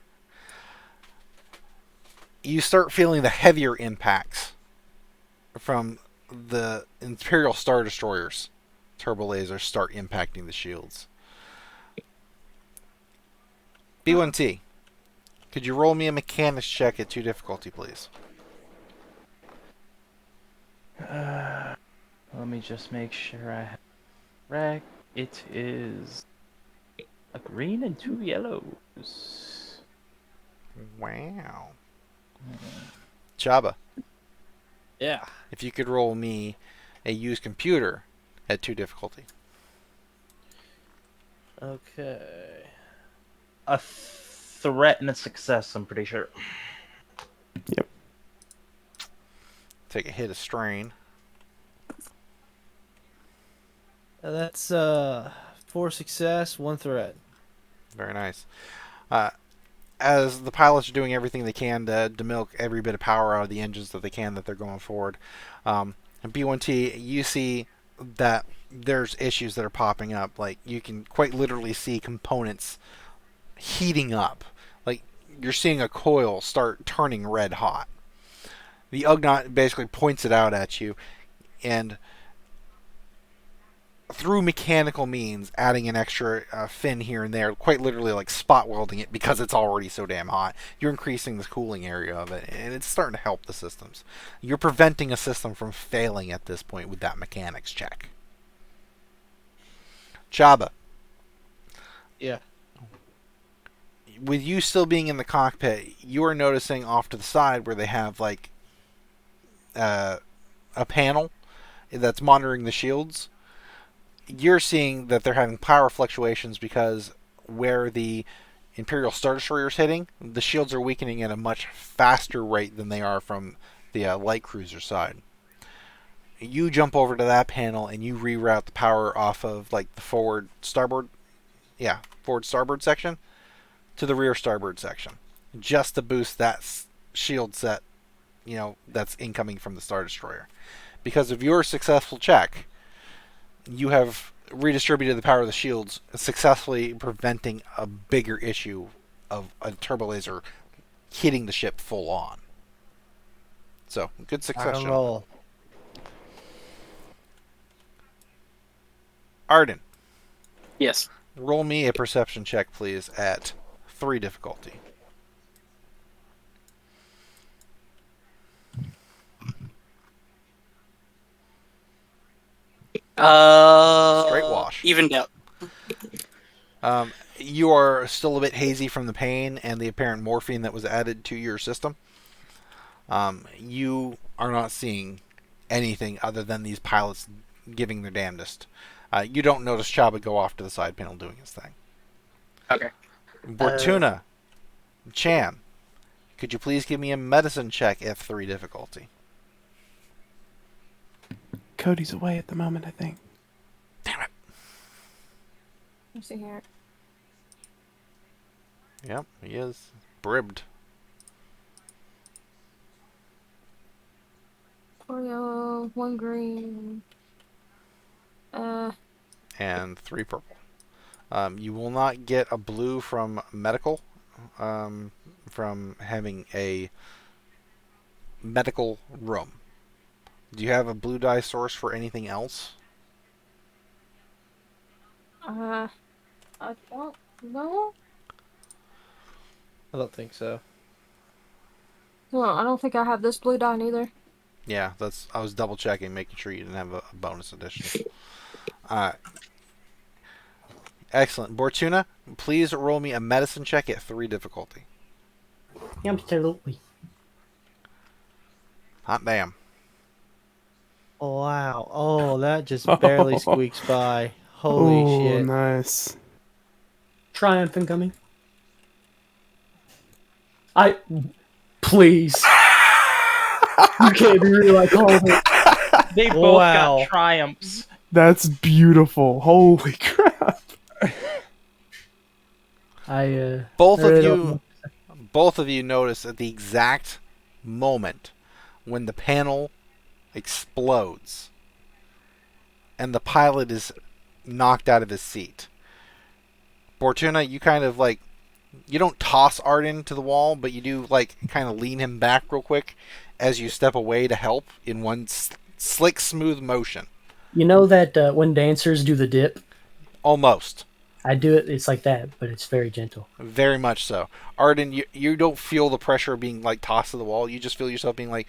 You start feeling the heavier impacts from the Imperial Star Destroyers. Turbo lasers start impacting the shields. B1T, could you roll me a mechanics check at 2 difficulty, please? Let me just make sure I have correct. It is a green and 2 yellows. Wow. Chabba, Yeah. if you could roll me a used computer at 2 difficulty. Okay. A threat and a success, I'm pretty sure. Yep. Take a hit of strain. That's 4 success, 1 threat. Very nice. As the pilots are doing everything they can to milk every bit of power out of the engines that they can, that they're going forward. And B1T, you see that there's issues that are popping up. Like, you can quite literally see components heating up. Like, you're seeing a coil start turning red hot. The Ugnaught basically points it out at you, and through mechanical means, adding an extra fin here and there, quite literally like spot welding it because it's already so damn hot, you're increasing the cooling area of it, and it's starting to help the systems. You're preventing a system from failing at this point with that mechanics check. Chabba. Yeah. With you still being in the cockpit, you are noticing off to the side where they have like a panel that's monitoring the shields. You're seeing that they're having power fluctuations because where the Imperial Star Destroyer is hitting, the shields are weakening at a much faster rate than they are from the light cruiser side. You jump over to that panel and you reroute the power off of like the forward starboard section to the rear starboard section, just to boost that shield set, that's incoming from the Star Destroyer. Because of your successful check, you have redistributed the power of the shields, successfully preventing a bigger issue of a turbo laser hitting the ship full on. So, good success. Roll. Arden. Yes. Roll me a perception check, please, at 3 difficulty. Straight wash. Evened out. You are still a bit hazy from the pain and the apparent morphine that was added to your system. You are not seeing anything other than these pilots giving their damnedest. You don't notice Chabba go off to the side panel doing his thing. Okay. Bortuna, Chan, could you please give me a medicine check at 3 difficulty? Cody's away at the moment, I think. Damn it. Let's see here. Yep, he is. Bribbed. 4 yellow, 1 green. And 3 purple. You will not get a blue from medical, from having a medical room. Do you have a blue dye source for anything else? I don't know. I don't think so. No, I don't think I have this blue dye either. Yeah, I was double checking, making sure you didn't have a bonus edition. Excellent. Bortuna, please roll me a medicine check at 3 difficulty. Absolutely. Hot damn. Oh, wow. Oh, that just barely squeaks by. Holy shit. Nice. Triumph incoming. Please. You can't be real, I called it. They both Wow. got triumphs. That's beautiful. Holy crap. Both of you notice at the exact moment when the panel explodes and the pilot is knocked out of his seat. Bortuna, you kind of like, you don't toss Arden to the wall, but you do like kind of lean him back real quick as you step away to help in one slick, smooth motion. You know that when dancers do the dip? Almost. I do it, it's like that, but it's very gentle. Very much so. Arden, you don't feel the pressure of being like tossed to the wall. You just feel yourself being like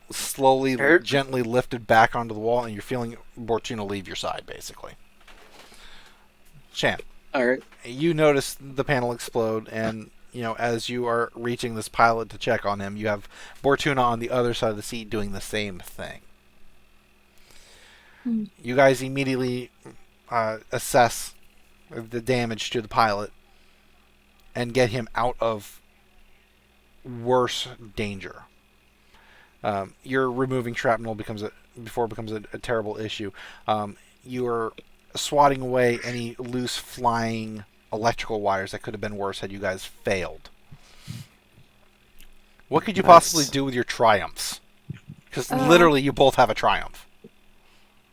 slowly, gently lifted back onto the wall, and you're feeling Bortuna leave your side, basically. Shan. All right. You notice the panel explode, and as you are reaching this pilot to check on him, you have Bortuna on the other side of the seat doing the same thing. You guys immediately assess the damage to the pilot and get him out of worse danger. You're removing shrapnel before it becomes a terrible issue. You're swatting away any loose flying electrical wires that could have been worse had you guys failed. What could you possibly do with your triumphs? Because literally you both have a triumph.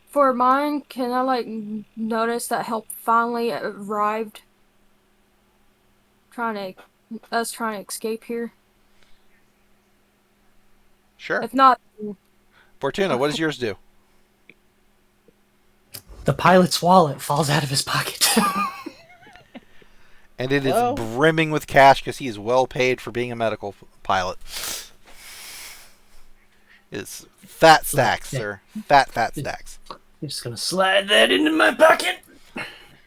For mine, can I notice that help finally arrived? Trying to escape here. Sure. If not, Bortuna, what does yours do? The pilot's wallet falls out of his pocket. And it is Well- brimming with cash because he is well paid for being a medical pilot. It's fat stacks, sir. Fat stacks. I'm just gonna slide that into my pocket.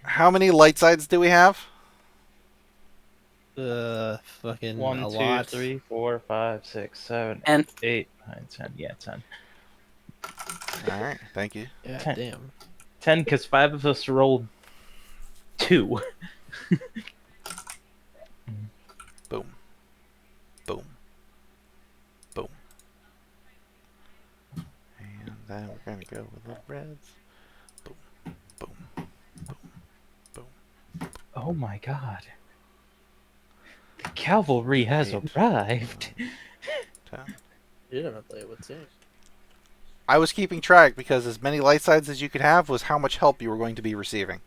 How many light sides do we have? Fucking 1, a 2, lot. 3, 4, 5, 6, 7, And 8, 9, 10. Yeah, 10. All right, thank you. Yeah, 10. damn. 10 because 5 of us rolled 2. Boom. Boom. Boom. And then we're going to go with the reds. Boom. Boom. Boom. Boom. Oh my god. The cavalry has Eight. arrived. 10. You don't have to play with team. I was keeping track because as many light sides as you could have was how much help you were going to be receiving.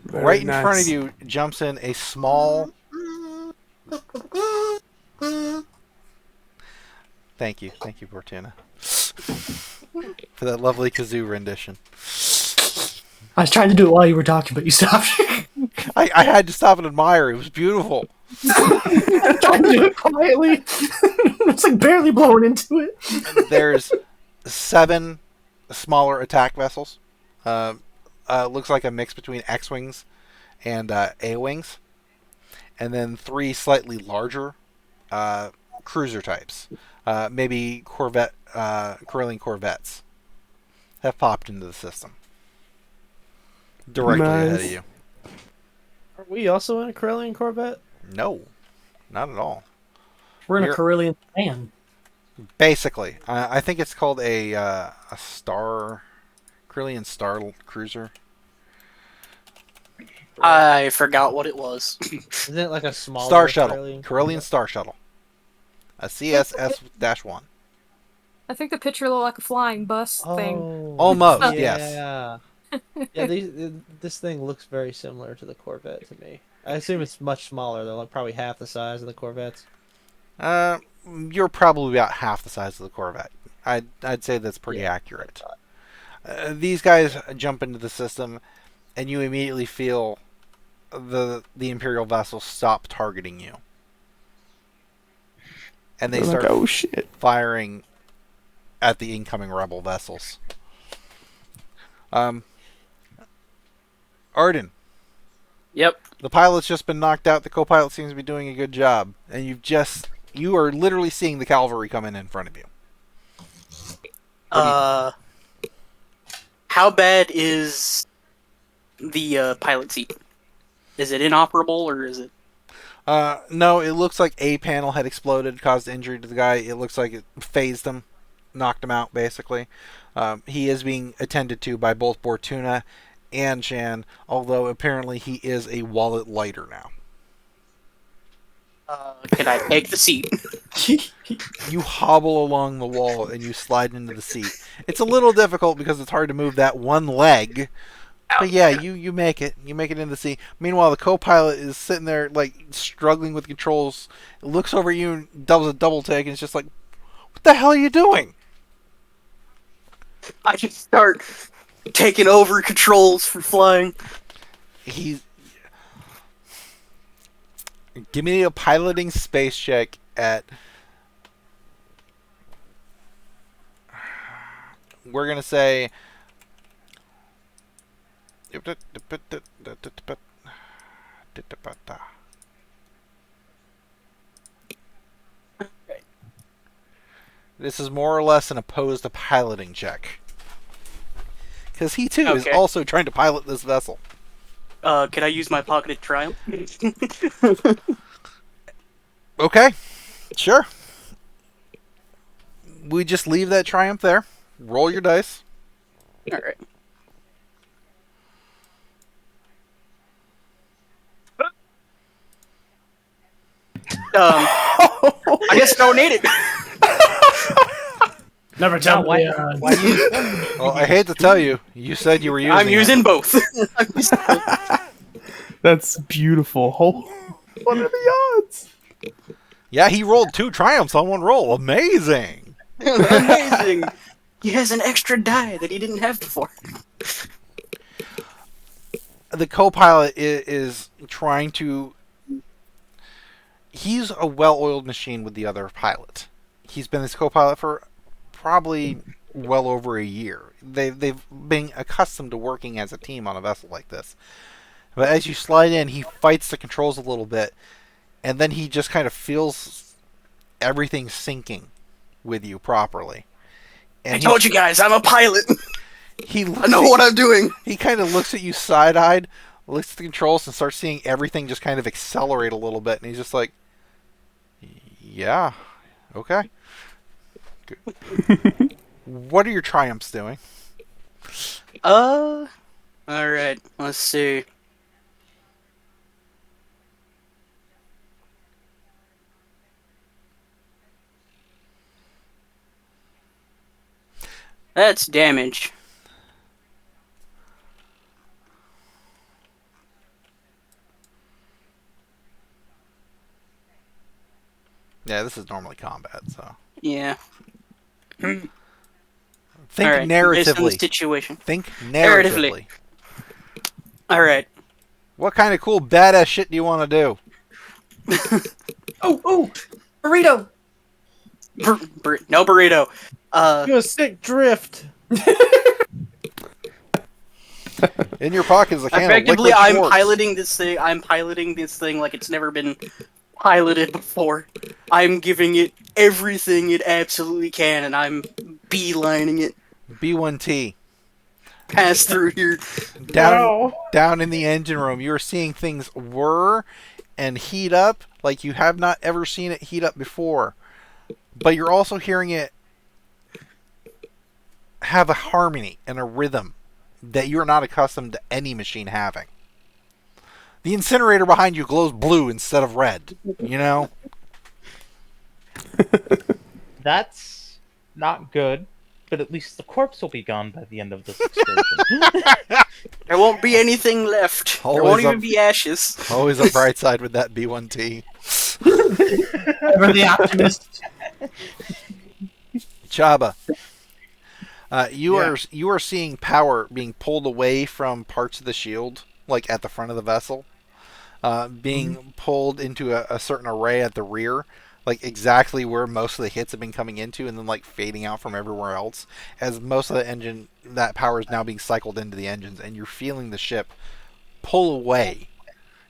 Very Right in front of nice. you jumps in a small... Thank you, Bortuna. For that lovely kazoo rendition. I was trying to do it while you were talking, but you stopped. I had to stop and admire. It was beautiful. Trying to do it quietly. It's like barely blowing into it. There's 7 smaller attack vessels. Looks like a mix between X-Wings and A-Wings. And then 3 slightly larger cruiser types. Maybe Corellian Corvettes have popped into the system. Directly ahead of Nice. you. Are we also in a Corellian Corvette? No, not at all. We're in a You're- Carillion van. Basically, I think it's called a Corellian Star Cruiser. I forgot what it was. Isn't it like a smaller Star Shuttle. Corellian Corellian Star Shuttle. A CSS-1. I think the picture looked like a flying bus thing. Oh, Almost, yeah. yes. Yeah, this thing looks very similar to the Corvette to me. I assume it's much smaller. They're like probably half the size of the Corvettes. You're probably about half the size of the Corvette. I'd say that's pretty accurate. These guys jump into the system, and you immediately feel the Imperial vessels stop targeting you, and they They're start like, oh shit. firing at the incoming rebel vessels. Arden, Yep. the pilot's just been knocked out. The co-pilot seems to be doing a good job, and you are literally seeing the cavalry come in front of you. How bad is the pilot seat? Is it inoperable or is it? No, it looks like a panel had exploded, caused injury to the guy. It looks like it phased him, knocked him out, basically. He is being attended to by both Bortuna and Shan, although apparently he is a wallet lighter now. Can I take the seat? You hobble along the wall and you slide into the seat. It's a little difficult because it's hard to move that one leg. But yeah, you make it. You make it into the seat. Meanwhile, the co-pilot is sitting there, like, struggling with controls. Looks over at you and does a double take, and it's just like, what the hell are you doing? I just start taking over controls for flying. Give me a piloting space check at... We're going to say... This is more or less an opposed to piloting check. Because he too is Okay. also trying to pilot this vessel. Can I use my pocketed triumph? Okay, sure. We just leave that triumph there. Roll your dice. Alright. I guess I don't need it. Never tell why- me. Well, I hate to tell you, you said you were using I'm using both. That's beautiful. What are the odds? Yeah, he rolled 2 triumphs on one roll. Amazing. Amazing. He has an extra die that he didn't have before. The co-pilot is trying to... He's a well-oiled machine with the other pilot. He's been his co-pilot for probably well over a year. They've been accustomed to working as a team on a vessel like this. But as you slide in, he fights the controls a little bit, and then he just kind of feels everything syncing with you properly. And I told you guys, I'm a pilot. He I know what I'm doing. He kind of looks at you side-eyed, looks at the controls, and starts seeing everything just kind of accelerate a little bit. And he's just like, yeah, okay. Good. What are your triumphs doing? Alright, let's see. That's damage. Yeah, this is normally combat, so. Yeah. Think Alright, based on the narratively. situation. Think narratively. Alright. What kind of cool badass shit do you want to do? Oh, burrito. No burrito. You're a sick drift. In your pocket is a can Effectively, of I'm liquid piloting this thing. I'm piloting this thing like it's never been piloted before. I'm giving it everything it absolutely can, and I'm beelining it B1T. past through here. Down in the engine room, you're seeing things whir and heat up like you have not ever seen it heat up before. But you're also hearing it have a harmony and a rhythm that you're not accustomed to any machine having. The incinerator behind you glows blue instead of red, you know? That's not good, but at least the corpse will be gone by the end of this excursion. There won't be anything left. There Always won't even up- be ashes. Always a bright side with that B1T. Ever the optimist. Chabba. You are seeing power being pulled away from parts of the shield, like at the front of the vessel, being pulled into a certain array at the rear, like exactly where most of the hits have been coming into, and then like fading out from everywhere else, as most of the engine, that power is now being cycled into the engines, and you're feeling the ship pull away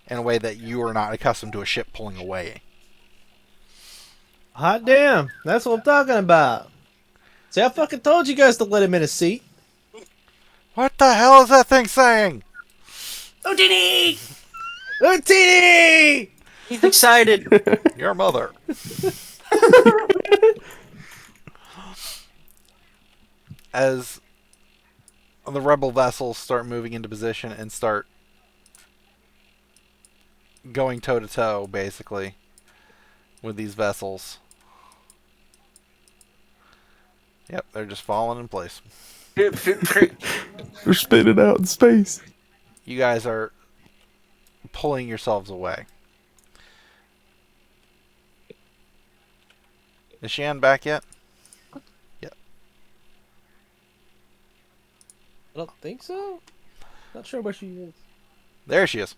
in a way that you are not accustomed to a ship pulling away. Hot damn. That's what I'm talking about. See, I fucking told you guys to let him in a seat. What the hell is that thing saying? Houdini! OTD! He's excited. Your mother. As the rebel vessels start moving into position and start going toe to toe, basically, with these vessels. Yep, they're just falling in place. They're spitting out in space. You guys are pulling yourselves away. Is Shan back yet? Yep. I don't think so. Not sure where she is. There she is.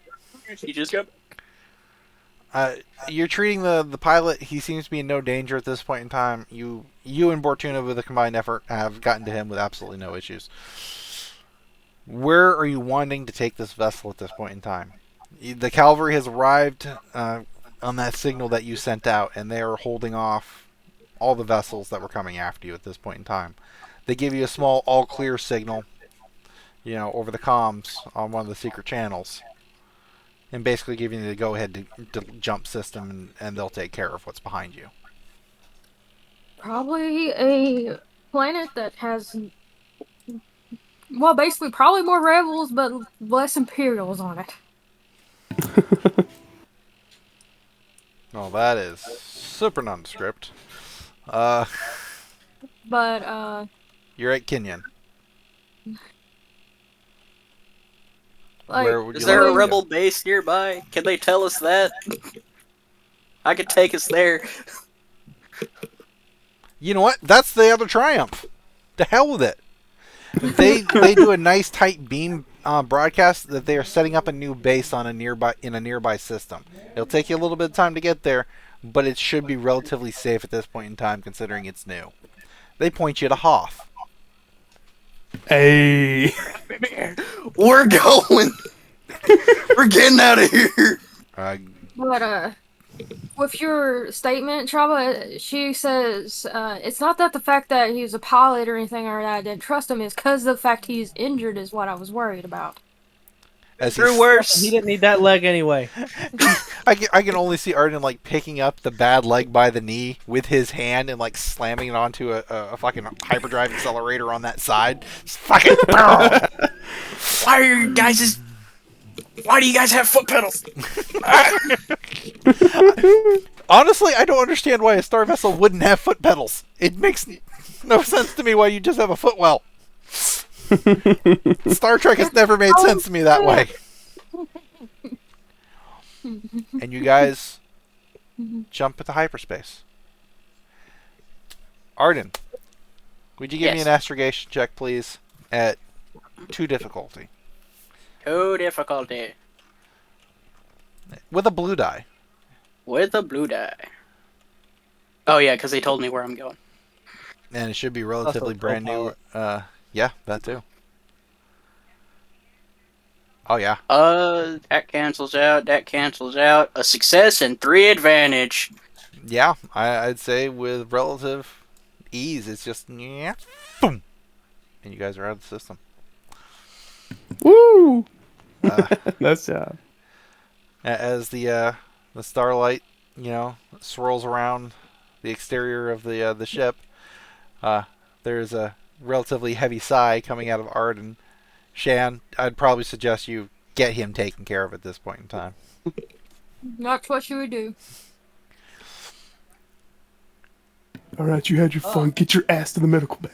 He just got... You're treating the pilot. He seems to be in no danger at this point in time. You and Bortuna, with a combined effort, have gotten to him with absolutely no issues. Where are you wanting to take this vessel at this point in time? The cavalry has arrived on that signal that you sent out, and they are holding off all the vessels that were coming after you at this point in time. They give you a small all-clear signal, over the comms on one of the secret channels. And basically giving you the go-ahead to jump system, and they'll take care of what's behind you. Probably a planet that has, well, basically probably more rebels, but less Imperials on it. Well, that is super nondescript. But, You're at Kenyan. like, Where would Is you there like a to rebel go? base nearby? Can they tell us that? I could take us there. You know what? That's the other triumph. To hell with it. They do a nice tight beam broadcast that they are setting up a new base on a nearby system. It'll take you a little bit of time to get there, but it should be relatively safe at this point in time, considering it's new. They point you to Hoth. Hey. We're going. We're getting out of here. But with your statement, Chabba, she says it's not that the fact that he's a pilot or anything or that I didn't trust him, is because the fact he's injured is what I was worried about. Through worse. He didn't need that leg anyway. I can only see Arden like picking up the bad leg by the knee with his hand and like slamming it onto a fucking hyperdrive accelerator on that side. Just fucking. Why do you guys have foot pedals? Honestly, I don't understand why a star vessel wouldn't have foot pedals. It makes no sense to me why you just have a footwell. Star Trek has never made sense to me that way. And you guys jump into hyperspace. Arden, would you give me an astrogation check, please, at 2 difficulty? 2 difficulty. With a blue die. With a blue die. Oh yeah, because they told me where I'm going. And it should be relatively Also brand new. co-pilot. Yeah, that too. Oh yeah. That cancels out. That cancels out. A success and 3 advantage. Yeah, I'd say with relative ease, it's just yeah, boom, and you guys are out of the system. Woo! That's job. As the starlight, swirls around the exterior of the ship, there's a relatively heavy sigh coming out of Arden. Shan, I'd probably suggest you get him taken care of at this point in time. That's what you would do. All right, you had your fun. Get your ass to the medical bay.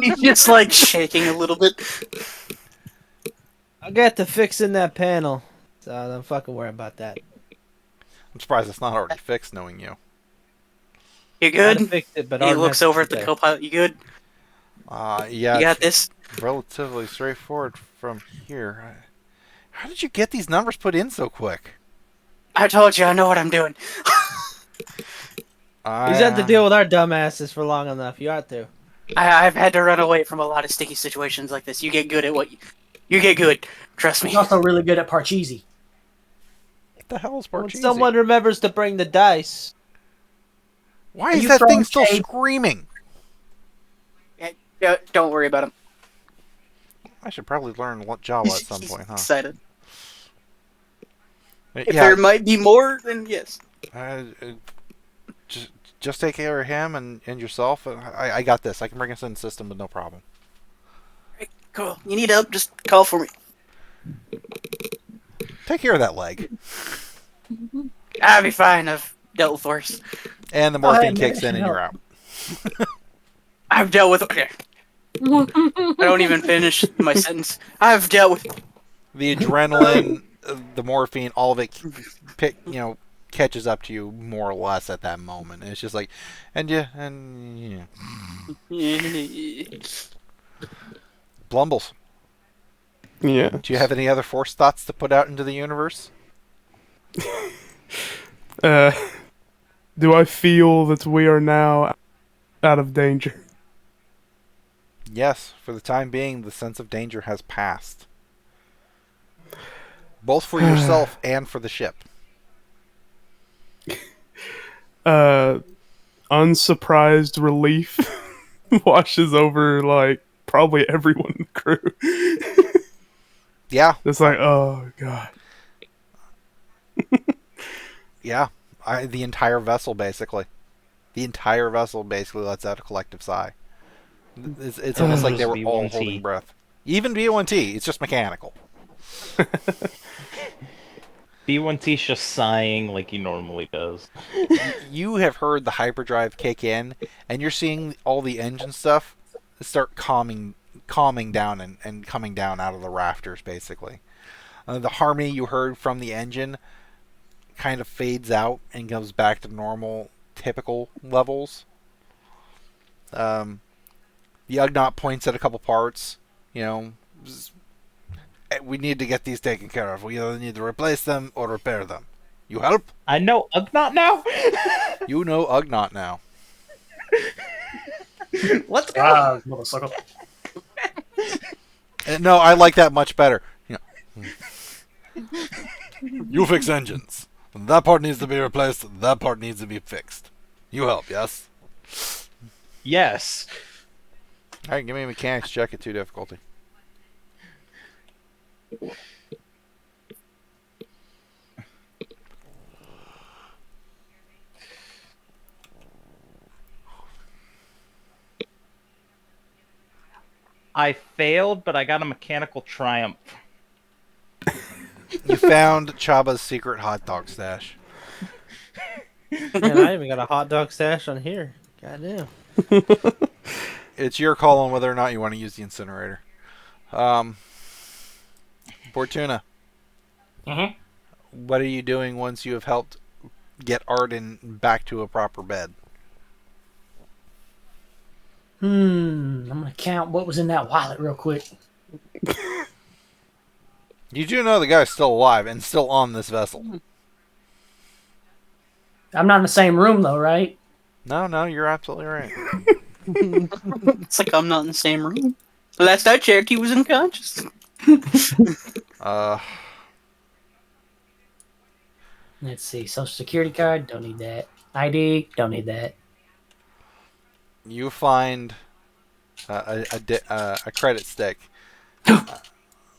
He's just like shaking a little bit. I got to fixing that panel, so don't fucking worry about that. I'm surprised it's not already fixed, knowing you. You I had to good? fix it, but He Arden looks has to over at the stay. co-pilot. You good? Yeah, You got this? it's relatively straightforward from here. How did you get these numbers put in so quick? I told you, I know what I'm doing. He's had to deal with our dumbasses for long enough. You ought to. I've had to run away from a lot of sticky situations like this. You get good at what you get good. Trust me. He's also really good at Parcheesi. What the hell is When Bortuna? someone remembers to bring the dice. Why Are is you that thing throwing still shade? screaming? Don't worry about him. I should probably learn Jawa at some He's point, huh? excited. If Yeah, there might be more, then yes. just take care of him and yourself. I got this. I can bring us in the system with no problem. Right, cool. You need help? Just call for me. Take care of that leg. I'll be fine. I've dealt with worse. And the morphine kicks in and you're out. I've dealt with. Okay. I don't even finish my sentence. I've dealt with. The adrenaline, the morphine, all of it catches up to you more or less at that moment. And it's just like, Blumbles. Yeah. Do you have any other force thoughts to put out into the universe? Do I feel that we are now out of danger? Yes, for the time being, the sense of danger has passed. Both for yourself and for the ship. Unsurprised relief washes over, like, probably everyone in the crew. Yeah. It's like, oh, God. Yeah. The entire vessel, basically. The entire vessel basically lets out a collective sigh. It's almost like they were all B1T. holding breath. Even B1T, it's just mechanical. B1T's just sighing like he normally does. You have heard the hyperdrive kick in, and you're seeing all the engine stuff start calming down and coming down out of the rafters, basically. The harmony you heard from the engine kind of fades out and goes back to normal, typical levels. The Ugnaught points at a couple parts. We need to get these taken care of. We either need to replace them or repair them. You help? I know Ugnaught now. You know Ugnaught now. Let's go. Motherfucker. No, I like that much better. You fix engines. That part needs to be replaced. That part needs to be fixed. You help, yes? Yes. Alright, give me a mechanics check at 2 difficulty. I failed, but I got a mechanical triumph. You found Chabba's secret hot dog stash. Man, I even got a hot dog stash on here. Goddamn. It's your call on whether or not you want to use the incinerator. Bortuna. What are you doing once you have helped get Arden back to a proper bed? I'm gonna count what was in that wallet real quick. You do know the guy's still alive and still on this vessel. I'm not in the same room though, right? No, you're absolutely right. It's like I'm not in the same room. Last I checked, he was unconscious. Let's see. Social security card, don't need that. ID, don't need that. You find a credit stick,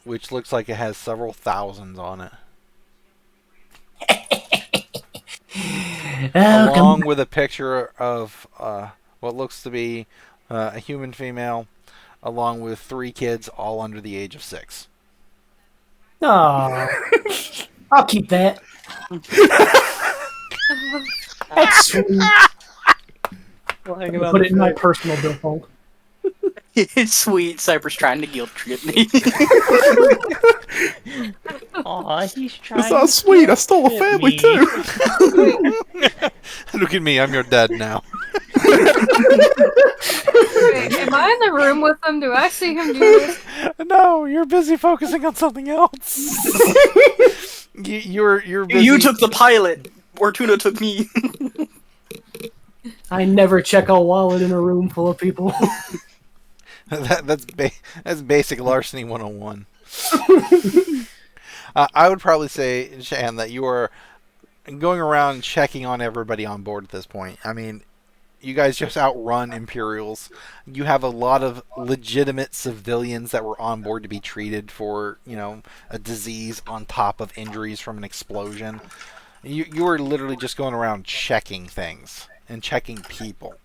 which looks like it has several thousands on it. Along with a picture of what looks to be a human female, along with 3 kids, all under the age of 6. Oh, I'll keep that. That's sweet. Put it in my personal billfold. It's sweet. Cyber's trying to guilt trip me. Aw, he's trying. It's not sweet. I stole a family me. too. Look at me, I'm your dad now. Wait, am I in the room with him? Do I see him do this? No, you're busy focusing on something else. You're busy. You took the pilot. Bortuna took me. I never check a wallet in a room full of people. That's basic larceny 101. I would probably say, Shan, that you are going around checking on everybody on board at this point. I mean, you guys just outrun Imperials. You have a lot of legitimate civilians that were on board to be treated for, a disease on top of injuries from an explosion. You are literally just going around checking things and checking people.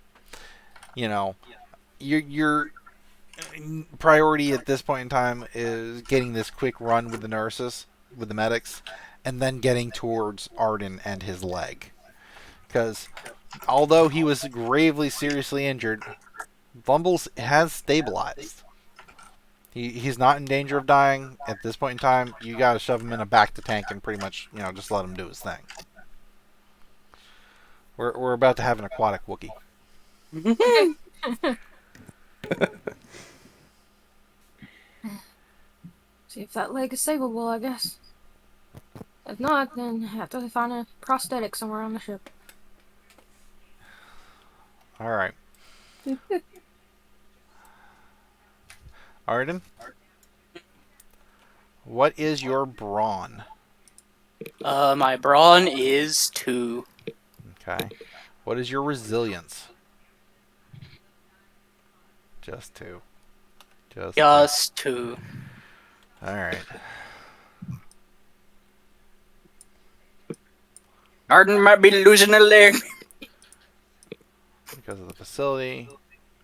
Your priority at this point in time is getting this quick run with the nurses, with the medics, and then getting towards Arden and his leg. Because although he was gravely, seriously injured, Blumbles has stabilized. He's not in danger of dying. At this point in time, you gotta shove him in a back-to-tank and pretty much, just let him do his thing. We're about to have an aquatic Wookiee. See if that leg is savable, I guess. If not, then I have to find a prosthetic somewhere on the ship. Alright. Arden? What is your brawn? My brawn is 2. Okay. What is your resilience? Just 2. Just 2. Alright. Arden might be losing a leg. Because of the facility,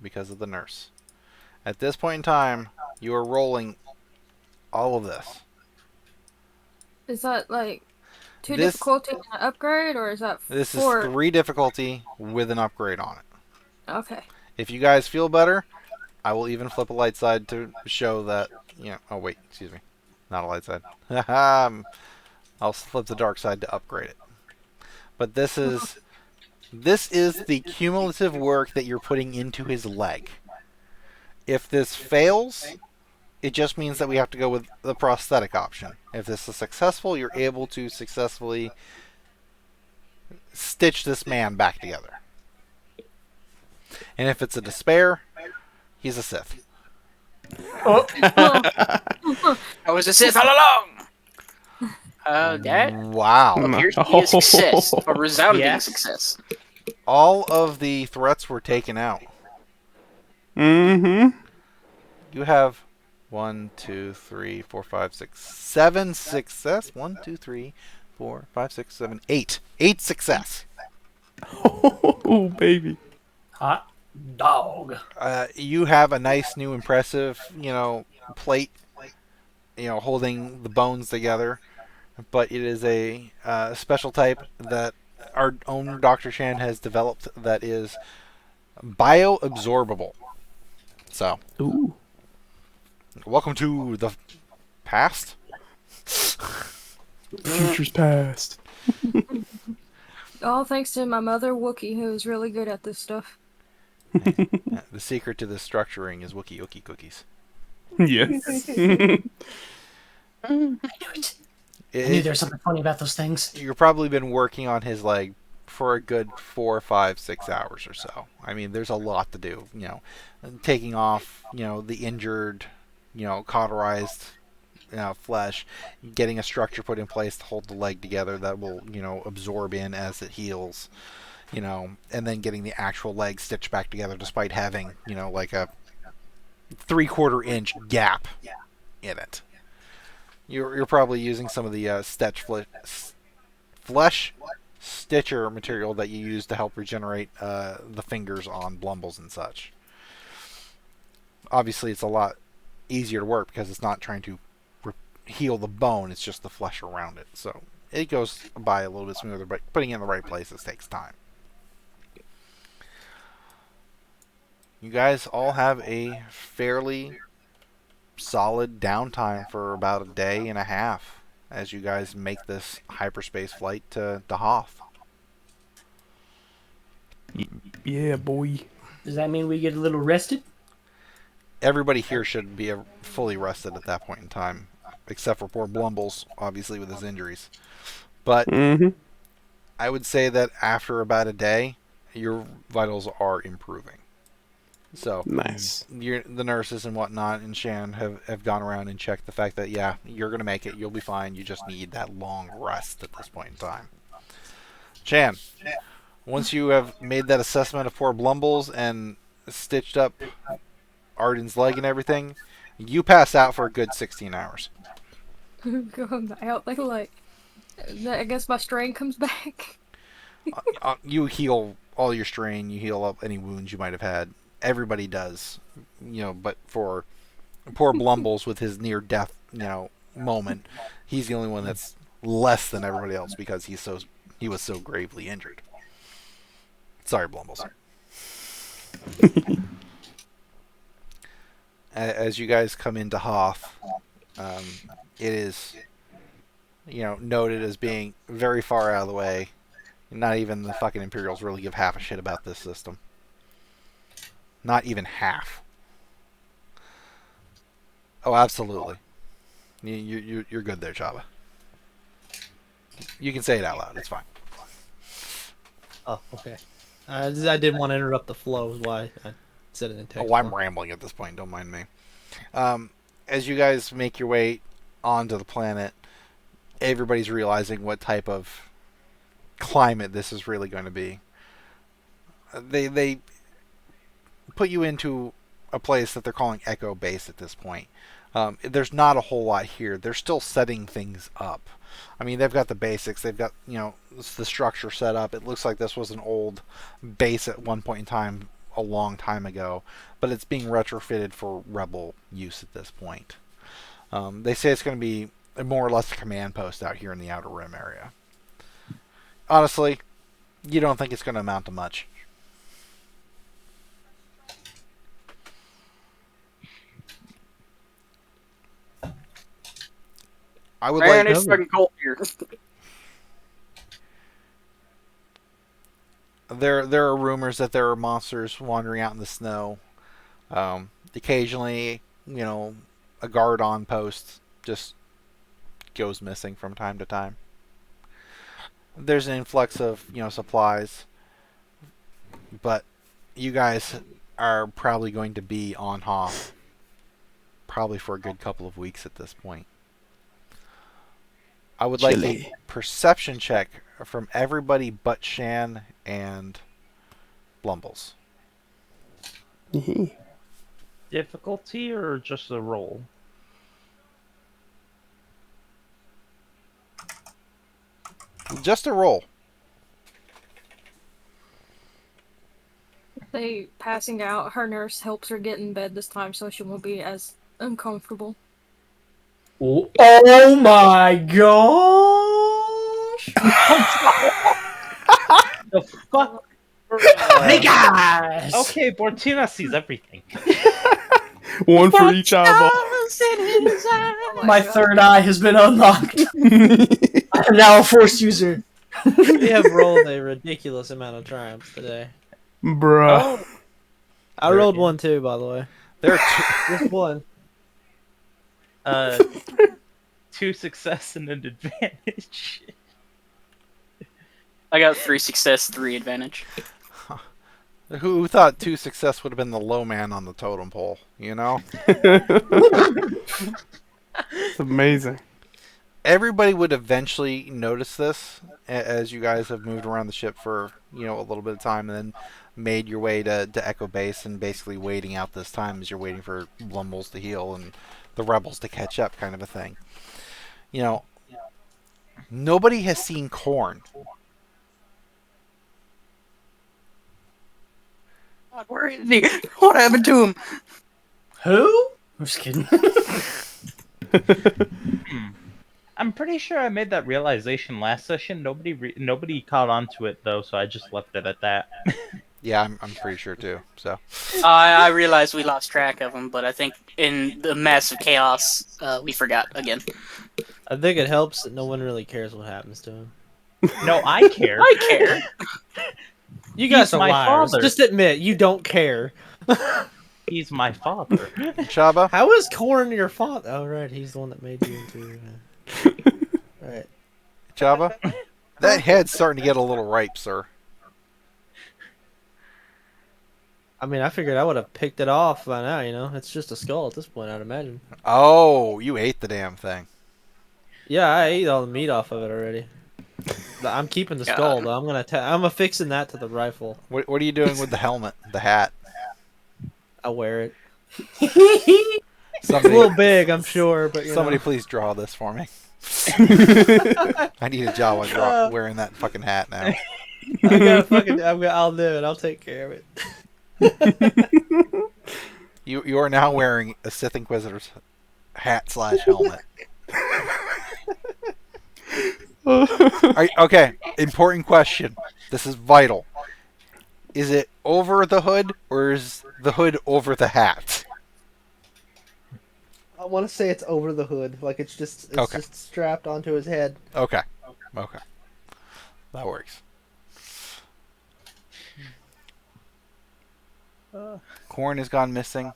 because of the nurse. At this point in time, you are rolling all of this. Is that like 2 This- difficulty and an upgrade, or is that 4? This is 3 difficulty with an upgrade on it. Okay. If you guys feel better, I will even flip a light side to show that, oh wait, excuse me. Not a light side. I'll flip the dark side to upgrade it. but this is the cumulative work that you're putting into his leg. If this fails, it just means that we have to go with the prosthetic option. If this is successful, you're able to successfully stitch this man back together. And if it's a despair, he's a Sith. I was a Sith all along. That Wow. appears to be a success, a resounding Yes. success. All of the threats were taken out. Mm-hmm. You have 1, 2, 3, 4, 5, 6, 7 success. 1, 2, 3, 4, 5, 6, 7, 8. 8 success. Oh, baby. Hot dog. You have a nice new impressive, plate, holding the bones together. But it is a special type that our own Dr. Shan has developed that is bioabsorbable. So, Ooh. welcome to the past. Future's past. All thanks to my mother Wookie, who is really good at this stuff. The secret to this structuring is Wookie Wookie cookies. Yes. I knew it. I knew there was something funny about those things. You've probably been working on his leg for a good 4, 5, 6 hours or so. I mean, there's a lot to do. Taking off, the injured, cauterized, flesh, getting a structure put in place to hold the leg together that will, absorb in as it heals, and then getting the actual leg stitched back together despite having, like a 3/4 inch gap in it. You're probably using some of the flesh stitcher material that you use to help regenerate the fingers on Blumbles and such. Obviously, it's a lot easier to work because it's not trying to heal the bone, it's just the flesh around it. So it goes by a little bit smoother, but putting it in the right places takes time. You guys all have a fairly solid downtime for about a day and a half as you guys make this hyperspace flight to Hoth. Yeah, boy. Does that mean we get a little rested? Everybody here should be fully rested at that point in time, except for poor Blumbles, obviously with his injuries. But Mm-hmm. I would say that after about a day, your vitals are improving. So Nice. the nurses and whatnot and Shan have gone around and checked the fact that, yeah, you're going to make it. You'll be fine. You just need that long rest at this point in time. Shan, once you have made that assessment of poor Blumbles and stitched up Arden's leg and everything, you pass out for a good 16 hours. Going out like, I guess my strain comes back. You heal all your strain. You heal up any wounds you might have had. Everybody does, but for poor Blumbles with his near-death, moment, he's the only one that's less than everybody else because he was so gravely injured. Sorry, Blumbles. As you guys come into Hoth, it is, noted as being very far out of the way. Not even the fucking Imperials really give half a shit about this system. Not even half. Oh, absolutely. You're good there, Chabba. You can say it out loud. It's fine. Oh, okay. I didn't want to interrupt the flow, is why I said it in text. Oh, I'm rambling at this point. Don't mind me. As you guys make your way onto the planet, everybody's realizing what type of climate this is really going to be. They put you into a place that they're calling Echo Base at this point. There's not a whole lot here. They're still setting things up. I mean, they've got the basics. They've got, the structure set up. It looks like this was an old base at one point in time, a long time ago, but it's being retrofitted for Rebel use at this point. They say it's going to be more or less a command post out here in the Outer Rim area. Honestly, you don't think it's going to amount to much. I would Man, like. it's fucking cold here. there are rumors that there are monsters wandering out in the snow. Occasionally, a guard on post just goes missing from time to time. There's an influx of supplies, but you guys are probably going to be on Hoth probably for a good couple of weeks at this point. I would like a perception check from everybody but Shan and Blumbles. Difficulty or just a roll? Just a roll. They passing out. Her nurse helps her get in bed this time, so she won't be as uncomfortable. Oh my gosh! The fuck? Hey guys! Okay, Bortuna sees everything. One for each eyeball. Oh My God. third eye has been unlocked. I am now a Force user. We have rolled a ridiculous amount of triumphs today. Bruh. I rolled one too, by the way. There are Just one. 2 success and an advantage. I got 3 success, 3 advantage. who thought 2 success would have been the low man on the totem pole? It's amazing. Everybody would eventually notice this as you guys have moved around the ship for a little bit of time, and then made your way to Echo Base, and basically waiting out this time as you're waiting for Blumbles to heal and the rebels to catch up, kind of a thing. Nobody has seen Korn. God, where is he? What happened to him? Who? I'm just kidding. I'm pretty sure I made that realization last session. Nobody caught on to it though, so I just left it at that. Yeah, I'm pretty sure too. So I realized we lost track of him, but I think in the massive chaos, we forgot again. I think it helps that no one really cares what happens to him. No, I care. I care. You guys He's are my liars. father. Just admit you don't care. He's my father. Chabba, How is Corn your father? Oh, right, he's the one that made you into. Right. Chabba, that head's starting to get a little ripe, sir. I mean, I figured I would have picked it off by now. It's just a skull at this point, I'd imagine. Oh, you ate the damn thing. Yeah, I ate all the meat off of it already. I'm keeping the skull though. I'm affixing that to the rifle. What are you doing with the helmet, the hat? I wear it. It's a Somebody, little big, I'm sure, but somebody please draw this for me. I need a Jawa wearing that fucking hat now. I'll do it. I'll take care of it. You are now wearing a Sith Inquisitor's hat / helmet. Okay, important question. This is vital. Is it over the hood, or is the hood over the hat? I want to say it's over the hood, like it's just strapped onto his head. Okay. That works. Korn has gone missing.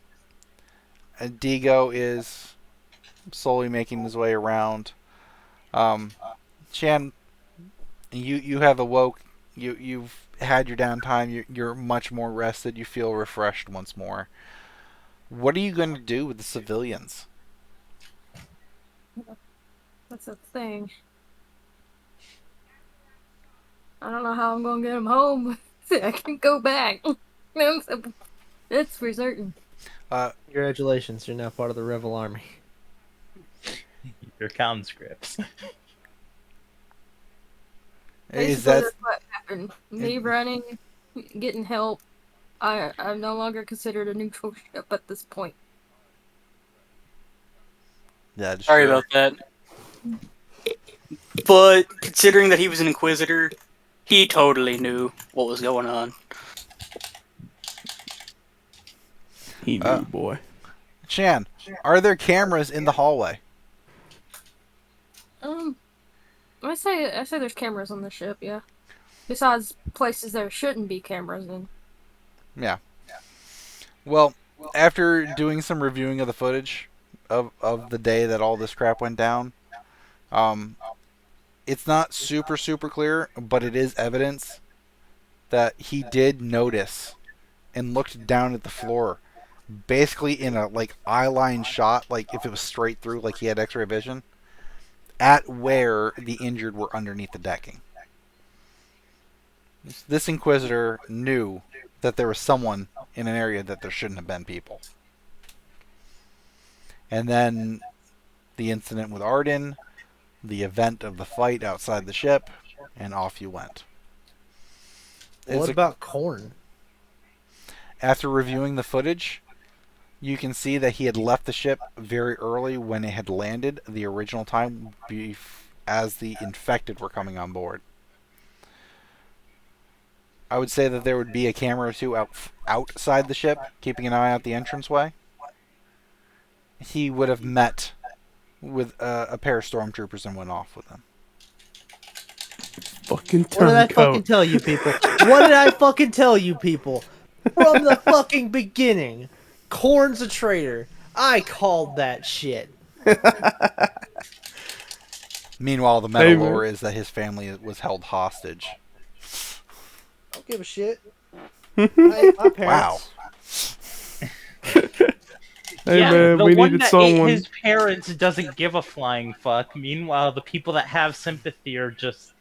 And Digo is slowly making his way around. Shan, you have awoke. You've had your downtime. You're much more rested. You feel refreshed once more. What are you going to do with the civilians? That's a thing. I don't know how I'm gonna get him home. I can go back. That's for certain. Congratulations, you're now part of the Rebel Army. Your conscripts. Is Basically, that that's what happened? Me running, getting help. I'm no longer considered a neutral ship at this point. that's Sorry true. about that. But considering that he was an Inquisitor, he totally knew what was going on. He knew, boy. Shan, are there cameras in the hallway? I say there's cameras on the ship. Yeah. Besides places there shouldn't be cameras in. Yeah. Well, after doing some reviewing of the footage of the day that all this crap went down, it's not super clear, but it is evidence that he did notice and looked down at the floor, basically in a like eye line shot, like if it was straight through, like he had X-ray vision, at where the injured were underneath the decking. This Inquisitor knew that there was someone in an area that there shouldn't have been people. And then the incident with Arden, the event of the fight outside the ship, and off you went. What about Corn? After reviewing the footage, you can see that he had left the ship very early when it had landed, the original time, as the infected were coming on board. I would say that there would be a camera or two outside the ship, keeping an eye out the entranceway. He would have met with a pair of stormtroopers and went off with them. Fucking What did I fucking turncoat. tell you, people? What did I fucking tell you, people? From the fucking beginning, Corn's a traitor. I called that shit. Meanwhile, the meta lore is that his family was held hostage. I don't give a shit. My parents. Wow. Hey yeah, man, the we one needed that someone. ate his parents doesn't give a flying fuck. Meanwhile, the people that have sympathy are just.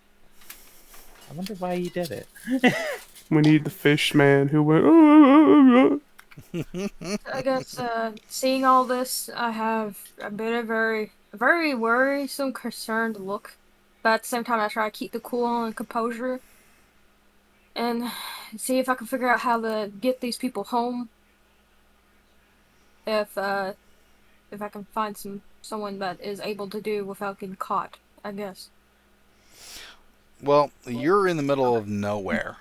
I wonder why he did it. We need the fish man who went. I guess seeing all this, I have a bit of very worrisome, concerned look. But at the same time, I try to keep the cool and composure, and see if I can figure out how to get these people home. If I can find someone that is able to do without getting caught, I guess. Well, you're in the middle of nowhere.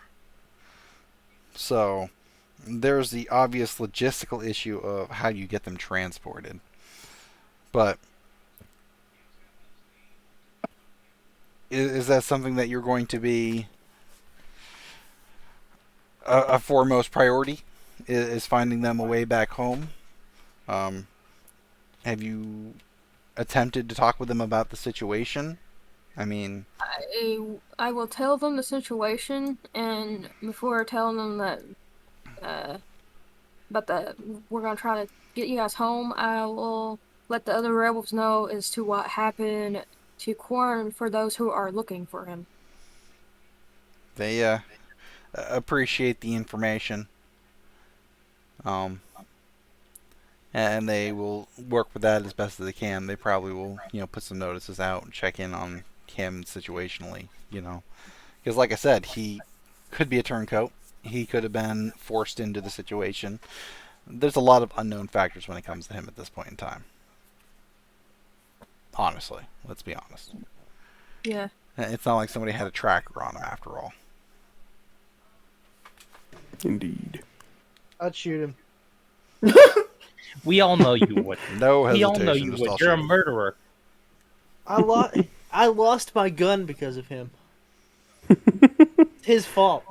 So, there's the obvious logistical issue of how you get them transported. But, is that something that you're going to be a foremost priority? Is finding them a way back home? Have you attempted to talk with them about the situation? I mean, I will tell them the situation, and before telling them that we're gonna try to get you guys home, I will let the other rebels know as to what happened to Corn for those who are looking for him. they appreciate the information. And they will work with that as best as they can. They probably will, put some notices out and check in on him situationally, Because like I said, he could be a turncoat. He could have been forced into the situation. There's a lot of unknown factors when it comes to him at this point in time. Honestly, let's be honest. Yeah. It's not like somebody had a tracker on him after all. Indeed. I'd shoot him. We all know you would. No We all hesitation. know you just would. I'll You're a shoot him. murderer. I lost my gun because of him. His fault.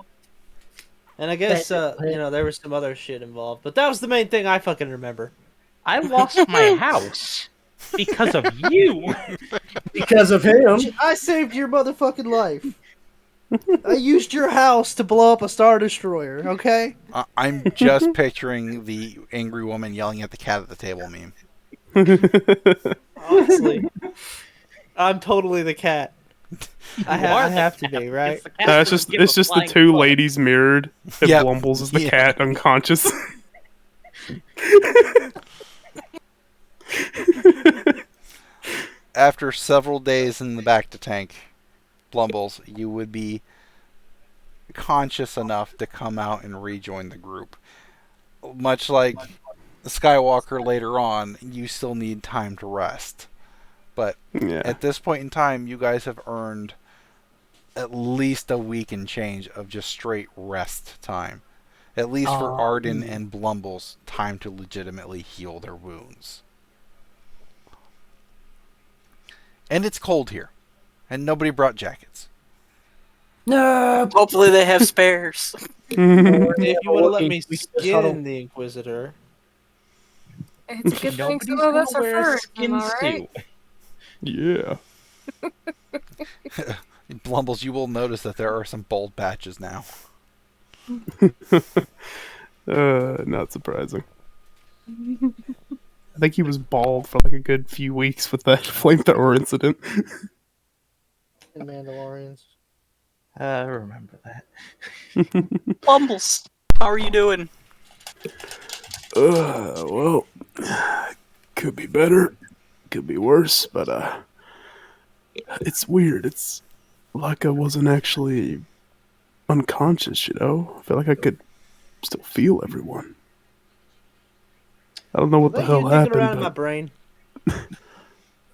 And I guess there was some other shit involved, but that was the main thing I fucking remember. I lost my house because of you. Because of him. I saved your motherfucking life. I used your house to blow up a Star Destroyer, okay? I'm just picturing the angry woman yelling at the cat at the table meme. Honestly. I'm totally the cat. I are the have to cat. be, right? It's the cat That's who just give it's a just the flying two fuck. ladies mirrored. And Yep. Blumbles is the Yeah. cat unconscious. After several days in the back to tank, Blumbles, you would be conscious enough to come out and rejoin the group. Much like Skywalker later on, you still need time to rest. But Yeah. at this point in time, you guys have earned at least a week and change of just straight rest time. At least for Arden and Blumbles, time to legitimately heal their wounds. And it's cold here. And nobody brought jackets. No. Hopefully they have spares. If you would have let Wookie, me we could just huddle. skin the Inquisitor. It's a good thing Nobody's some of us gonna are wear a furries, skin am I right? Yeah. Blumbles, you will notice that there are some bold patches now. Not surprising. I think he was bald for like a good few weeks with that flamethrower incident. In Mandalorians. I remember that. Blumbles, how are you doing? Well, could be better, could be worse, but it's weird. It's like I wasn't actually unconscious, you know? I feel like I could still feel everyone. I don't know what the hell Around in happened, my brain.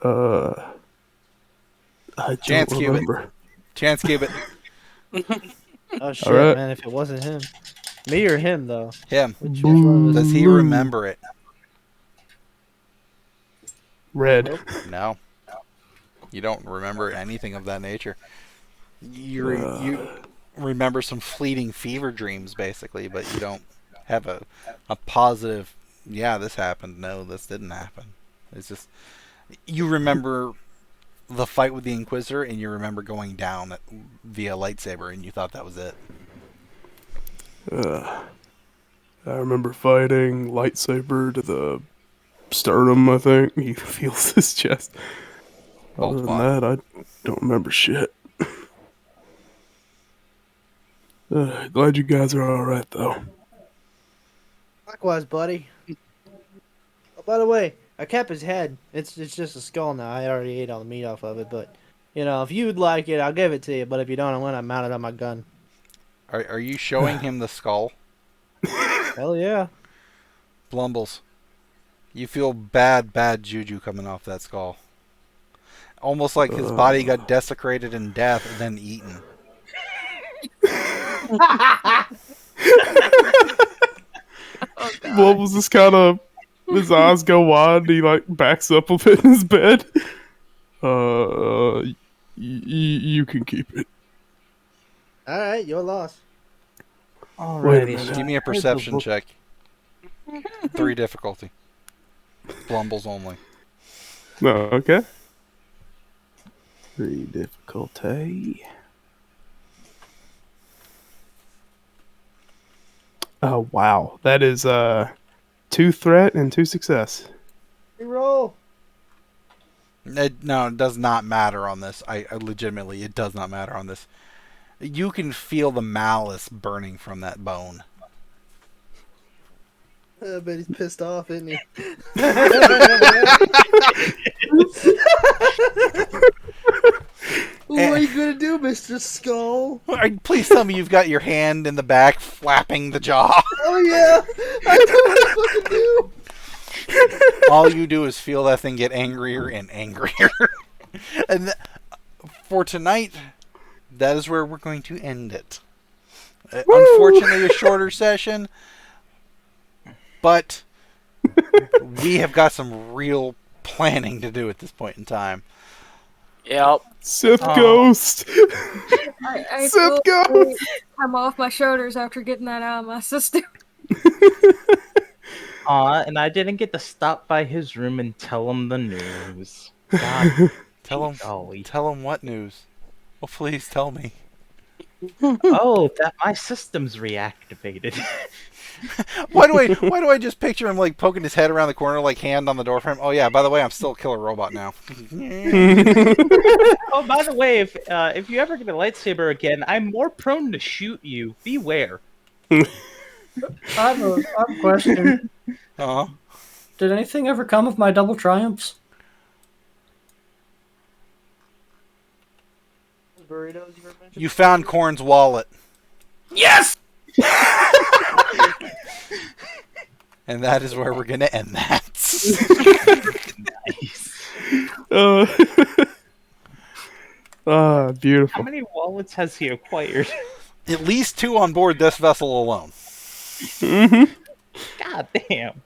but I Chance don't cube it. remember. Chance cube it. Oh shit, Alright. man! If it wasn't him, me or him though. Him. Which one was Does he remember it? Red. No. You don't remember anything of that nature. You remember some fleeting fever dreams, basically, but you don't have a positive, yeah, this happened, no, this didn't happen. It's just, you remember the fight with the Inquisitor, and you remember going down via lightsaber, and you thought that was it. I remember fighting lightsaber to the sternum, I think. He feels his chest. Other than that, I don't remember shit. Glad you guys are alright, though. Likewise, buddy. Oh, by the way, I kept his head. It's just a skull now. I already ate all the meat off of it, but if you'd like it, I'll give it to you. But if you don't, I'm gonna mount it on my gun. Are you showing him the skull? Hell yeah. Blumbles, you feel bad juju coming off that skull. Almost like his body got desecrated in death and then eaten. Blumbles just kind of, his eyes go wide, and he like backs up a bit in his bed. You can keep it. All right, your loss. Wait a minute. Give me a perception check. 3 difficulty. Blumbles only. No, okay. 3 difficulty. Oh wow, that is 2 threat and 2 success. Reroll. No, it does not matter on this. I legitimately, it does not matter on this. You can feel the malice burning from that bone. I bet he's pissed off, isn't he? What are you gonna do, Mr. Skull? Please tell me you've got your hand in the back flapping the jaw. Oh yeah, I know what I fucking do. All you do is feel that thing get angrier and angrier. And for tonight, that is where we're going to end it. Unfortunately, a shorter session, but we have got some real planning to do at this point in time. Yep. Sith Ghost! I Sith feel Ghost! I'm off my shoulders after getting that out of my system. And I didn't get to stop by his room and tell him the news. God, Tell him. golly. Tell him what news? Oh, please tell me. Oh, that my system's reactivated. Why do I just picture him like poking his head around the corner, like hand on the door frame? Oh yeah, by the way, I'm still a killer robot now. Oh, by the way, if you ever get a lightsaber again, I'm more prone to shoot you. Beware. I have a question. Uh-huh. Did anything ever come of my double triumphs? Burritos you were mentioning? You found Korn's wallet, Yes! and that is where we're gonna end that. Beautiful. How many wallets has he acquired? At least 2 on board this vessel alone. Mm-hmm. God damn.